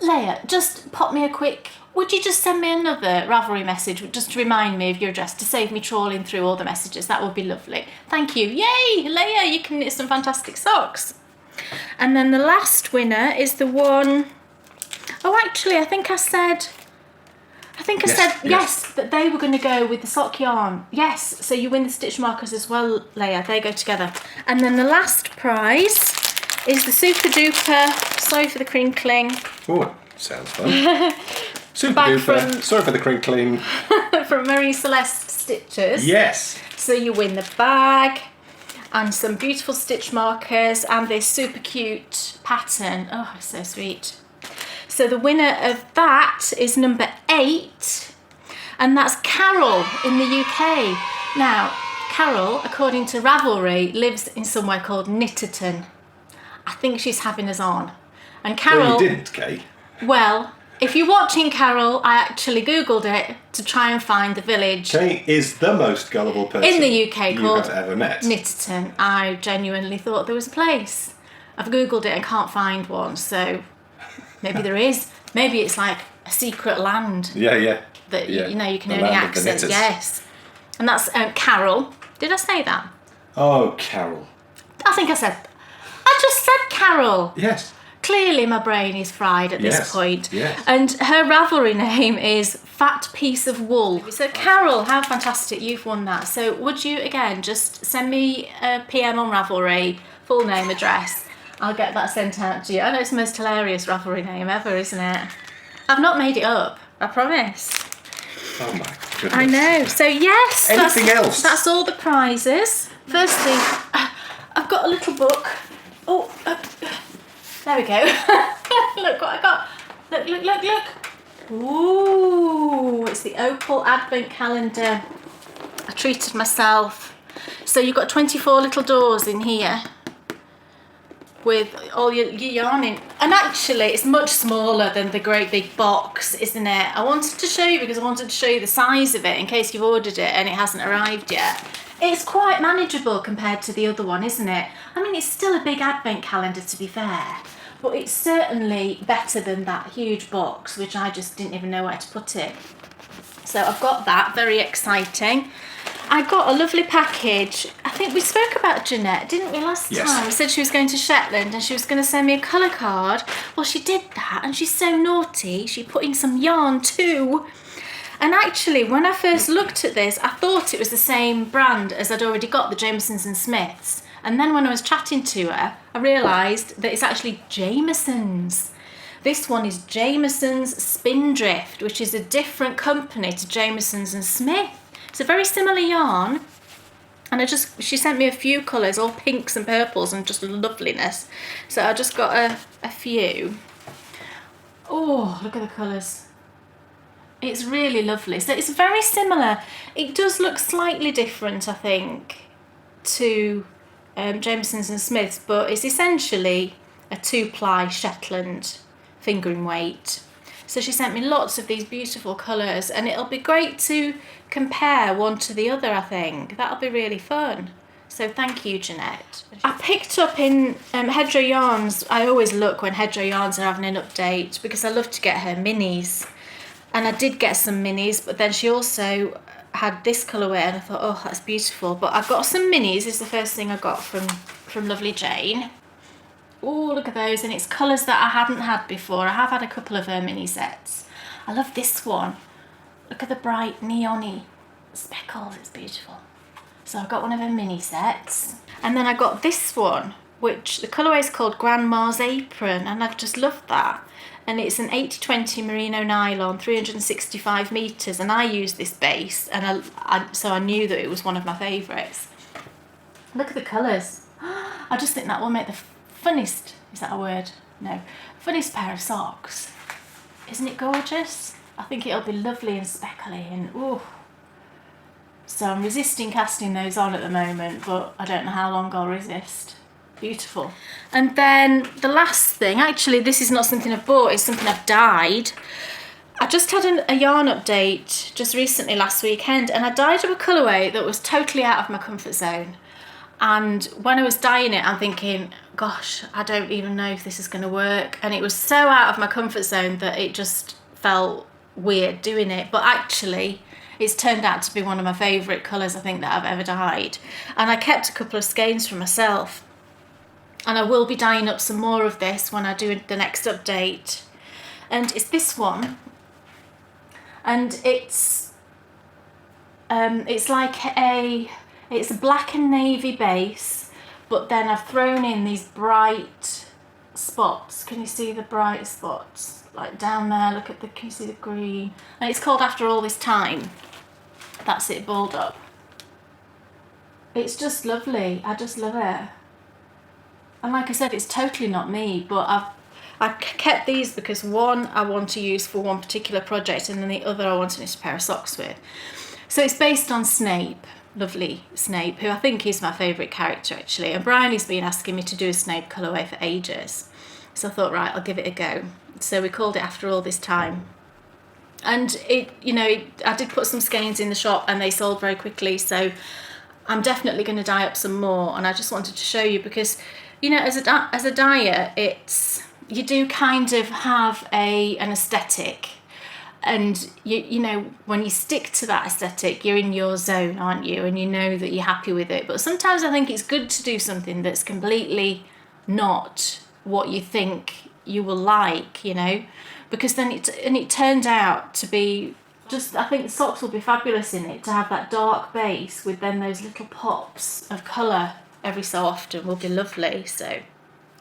Leia, just pop me a quick... Would you just send me another Ravelry message just to remind me of your address to save me trawling through all the messages? That would be lovely. Thank you. Yay, Leia, you can knit some fantastic socks. And then the last winner is the one... Oh, actually, I think I said yes, that they were going to go with the sock yarn. Yes, so you win the stitch markers as well, Leia. They go together. And then the last prize is the super duper, sorry for the crinkling. Oh, sounds fun. Super duper. Sorry for the crinkling. From Marie Celeste Stitchers. Yes. So you win the bag and some beautiful stitch markers and this super cute pattern. Oh, so sweet. So the winner of that is number 8, and that's Carol in the UK. Now, Carol, according to Ravelry, lives in somewhere called Knitterton. I think she's having us on. And Carol... Well, you didn't, Kay. Well, if you're watching Carol, I actually Googled it to try and find the village. Kay is the most gullible person in the UK you called have ever met. Knitterton. I genuinely thought there was a place. I've Googled it and can't find one, so... Maybe there is. Maybe it's like a secret land. Yeah. That Yeah. You can The only land of the access. knitters. Yes. And that's Carol. Did I say that? Oh, Carol. I think I just said Carol. Yes. Clearly my brain is fried at this point. Yes. And her Ravelry name is Fat Piece of Wool. So Carol, how fantastic, you've won that. So would you, again, just send me a PM on Ravelry, full name, address. I'll get that sent out to you. I know it's the most hilarious Ravelry name ever, isn't it? I've not made it up, I promise. Oh my goodness. I know. So yes. Anything else? That's all the prizes. Firstly, I've got a little book. Oh, there we go. Look what I got. Look. Ooh, it's the Opal Advent Calendar. I treated myself. So you've got 24 little doors in here with all your yarn in. And actually, it's much smaller than the great big box, isn't it? I wanted to show you because I wanted to show you the size of it in case you've ordered it and it hasn't arrived yet. It's quite manageable compared to the other one, isn't it? I mean, it's still a big advent calendar, to be fair, but it's certainly better than that huge box, which I just didn't even know where to put it. So I've got that, very exciting. I got a lovely package. I think we spoke about Jeanette, didn't we, last time? We said she was going to Shetland and she was going to send me a colour card. Well, she did that and she's so naughty. She put in some yarn too. And actually, when I first looked at this, I thought it was the same brand as I'd already got, the Jamesons and Smiths. And then when I was chatting to her, I realised that it's actually Jamesons. This one is Jamesons Spindrift, which is a different company to Jamesons and Smith. It's a very similar yarn. And she sent me a few colours, all pinks and purples and just loveliness. So I just got a few. Oh, look at the colours. It's really lovely. So it's very similar. It does look slightly different, I think, to Jamesons and Smiths, but it's essentially a 2-ply Shetland fingering weight. So she sent me lots of these beautiful colours, and it'll be great to compare one to the other, I think. That'll be really fun. So thank you, Jeanette. I picked up in Hedgerow Yarns. I always look when Hedgerow Yarns are having an update because I love to get her minis. And I did get some minis, but then she also had this colourway and I thought, oh, that's beautiful. But I got some minis, is the first thing I got from lovely Jane. Oh, look at those, and it's colours that I hadn't had before. I have had a couple of her mini sets. I love this one. Look at the bright neon-y speckles, it's beautiful. So I got one of her mini sets. And then I got this one, which the colourway is called Grandma's Apron, and I've just loved that. And it's an 80-20 merino nylon, 365 metres, and I use this base, and so I knew that it was one of my favourites. Look at the colours. I just think that will make the funniest, is that a word? No. Funniest pair of socks. Isn't it gorgeous? I think it'll be lovely and speckly and ooh. So I'm resisting casting those on at the moment, but I don't know how long I'll resist. Beautiful. And then the last thing, actually this is not something I've bought, it's something I've dyed. I just had a yarn update just recently last weekend, and I dyed up a colourway that was totally out of my comfort zone. And when I was dyeing it, I'm thinking, gosh, I don't even know if this is going to work. And it was so out of my comfort zone that it just felt weird doing it. But actually, it's turned out to be one of my favourite colours, I think, that I've ever dyed. And I kept a couple of skeins for myself. And I will be dyeing up some more of this when I do the next update. And it's this one. And it's like it's a black and navy base, but then I've thrown in these bright spots. Can you see the bright spots? Like down there, can you see the green? And it's called After All This Time. That's it, balled up. It's just lovely. I just love it. And like I said, it's totally not me, but I kept these because one I want to use for one particular project, and then the other I want to knit a pair of socks with. So it's based on Snape. Lovely Snape, who I think is my favourite character actually, and Bryony's been asking me to do a Snape colourway for ages, so I thought, right, I'll give it a go. So we called it After All This Time, and I did put some skeins in the shop and they sold very quickly, so I'm definitely going to dye up some more. And I just wanted to show you because, as a dyer, you do kind of have an aesthetic. And when you stick to that aesthetic, you're in your zone, aren't you? And you know that you're happy with it. But sometimes I think it's good to do something that's completely not what you think you will like, because then it turned out to be just, I think socks will be fabulous in it, to have that dark base with then those little pops of colour every so often will be lovely. So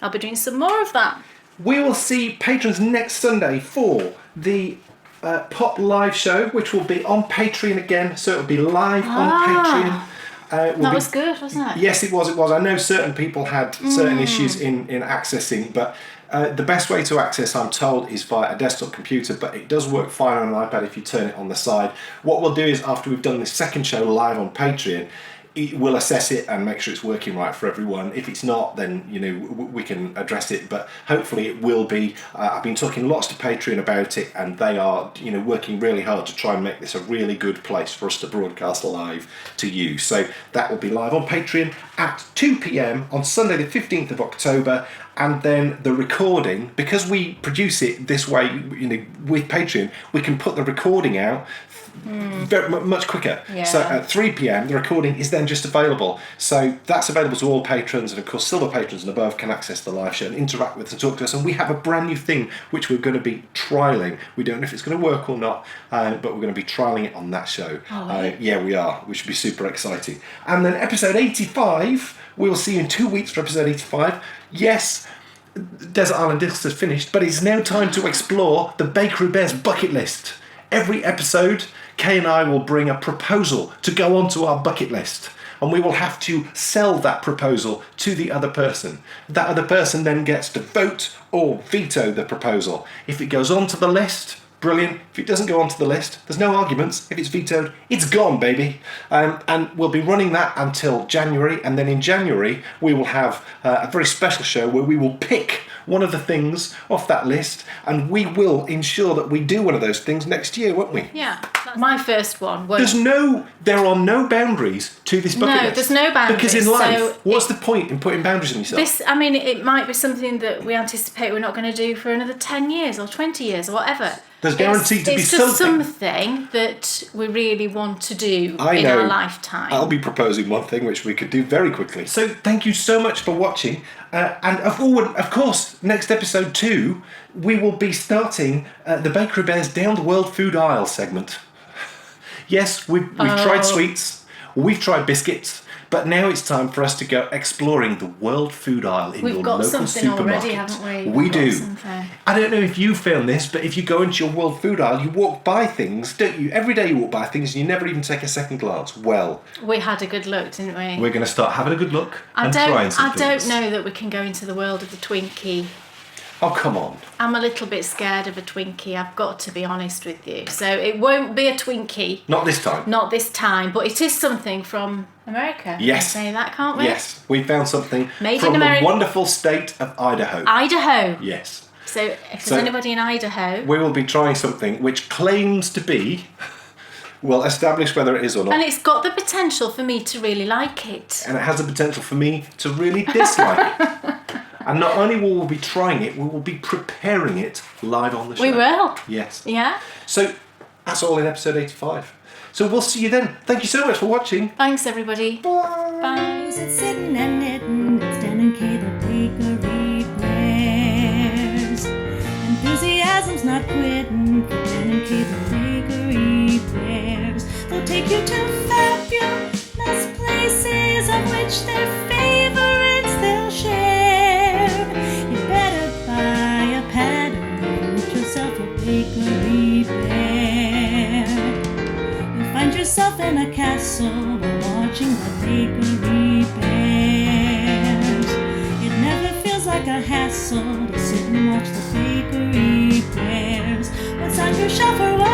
I'll be doing some more of that. We will see patrons next Sunday for the Pop live show, which will be on Patreon again, so it'll be live on Patreon. That was good, wasn't it? Yes, it was. I know certain people had certain issues in accessing, but the best way to access, I'm told, is via a desktop computer, but it does work fine on an iPad if you turn it on the side. What we'll do is, after we've done this second show live on Patreon, we'll assess it and make sure it's working right for everyone. If it's not, then we can address it, but hopefully it will be. I've been talking lots to Patreon about it, and they are working really hard to try and make this a really good place for us to broadcast live to you. So that will be live on Patreon at 2 p.m. on Sunday the 15th of October, and then the recording, because we produce it this way, with Patreon, we can put the recording out very much quicker. Yeah. So at 3 p.m. the recording is then just available. So that's available to all patrons, and of course silver patrons and above can access the live show and interact with us and talk to us. And we have a brand new thing which we're going to be trialling. We don't know if it's going to work or not, but we're going to be trialling it on that show. Yeah, we are, which should be super exciting. And then episode 85, we'll see you in 2 weeks for episode 85. Yes, Desert Island Discs has finished, but it's now time to explore the Bakery Bears bucket list. Every episode, Kay and I will bring a proposal to go onto our bucket list, and we will have to sell that proposal to the other person. That other person then gets to vote or veto the proposal. If it goes onto the list, brilliant. If it doesn't go onto the list, there's no arguments. If it's vetoed, it's gone, baby. And we'll be running that until January, and then in January we will have a very special show where we will pick one of the things off that list, and we will ensure that we do one of those things next year, won't we? Yeah, my first one was... There are no boundaries to this bucket list. No, there's no boundaries. Because in life, so what's the point in putting boundaries on yourself? It might be something that we anticipate we're not going to do for another 10 years or 20 years or whatever. There's guaranteed to be something. It's just something that we really want to do in our lifetime. I'll be proposing one thing which we could do very quickly. So thank you so much for watching. And of course, next episode 2, we will be starting the Bakery Bears Down the World Food Aisle segment. Yes, we've tried sweets, we've tried biscuits, but now it's time for us to go exploring the world food aisle in your local supermarket. We've got something already, haven't we? We do. Something. I don't know if you found this, but if you go into your world food aisle, you walk by things, don't you? Every day you walk by things and you never even take a second glance. Well, we had a good look, didn't we? We're going to start having a good look and trying some things. I don't know that we can go into the world of the Twinkie. Oh, come on. I'm a little bit scared of a Twinkie, I've got to be honest with you. So it won't be a Twinkie. Not this time. Not this time, but it is something from America. Yes. We can say that, can't we? Yes, we found something Made from in America. The wonderful state of Idaho. Idaho. Yes. So if there's anybody in Idaho... We will be trying something which claims to be... Well, establish whether it is or not. And it's got the potential for me to really like it. And it has the potential for me to really dislike it. And not only will we be trying it, we will be preparing it live on the show. We will. Yes. Yeah. So that's all in episode 85. So we'll see you then. Thank you so much for watching. Thanks, everybody. Bye. Bye. Who's it sitting and knitting? It's Dan and Kay, the bakery bears. Enthusiasm's not quitting for Dan and Kay, the bakery bears. They'll take you to fabulous places of which their favorites they'll share. You better buy a pattern and get yourself a bakery bear. You'll find yourself in a castle while watching the bakery bears. It never feels like a hassle to sit and watch the bakery bears. What's on your shelf or what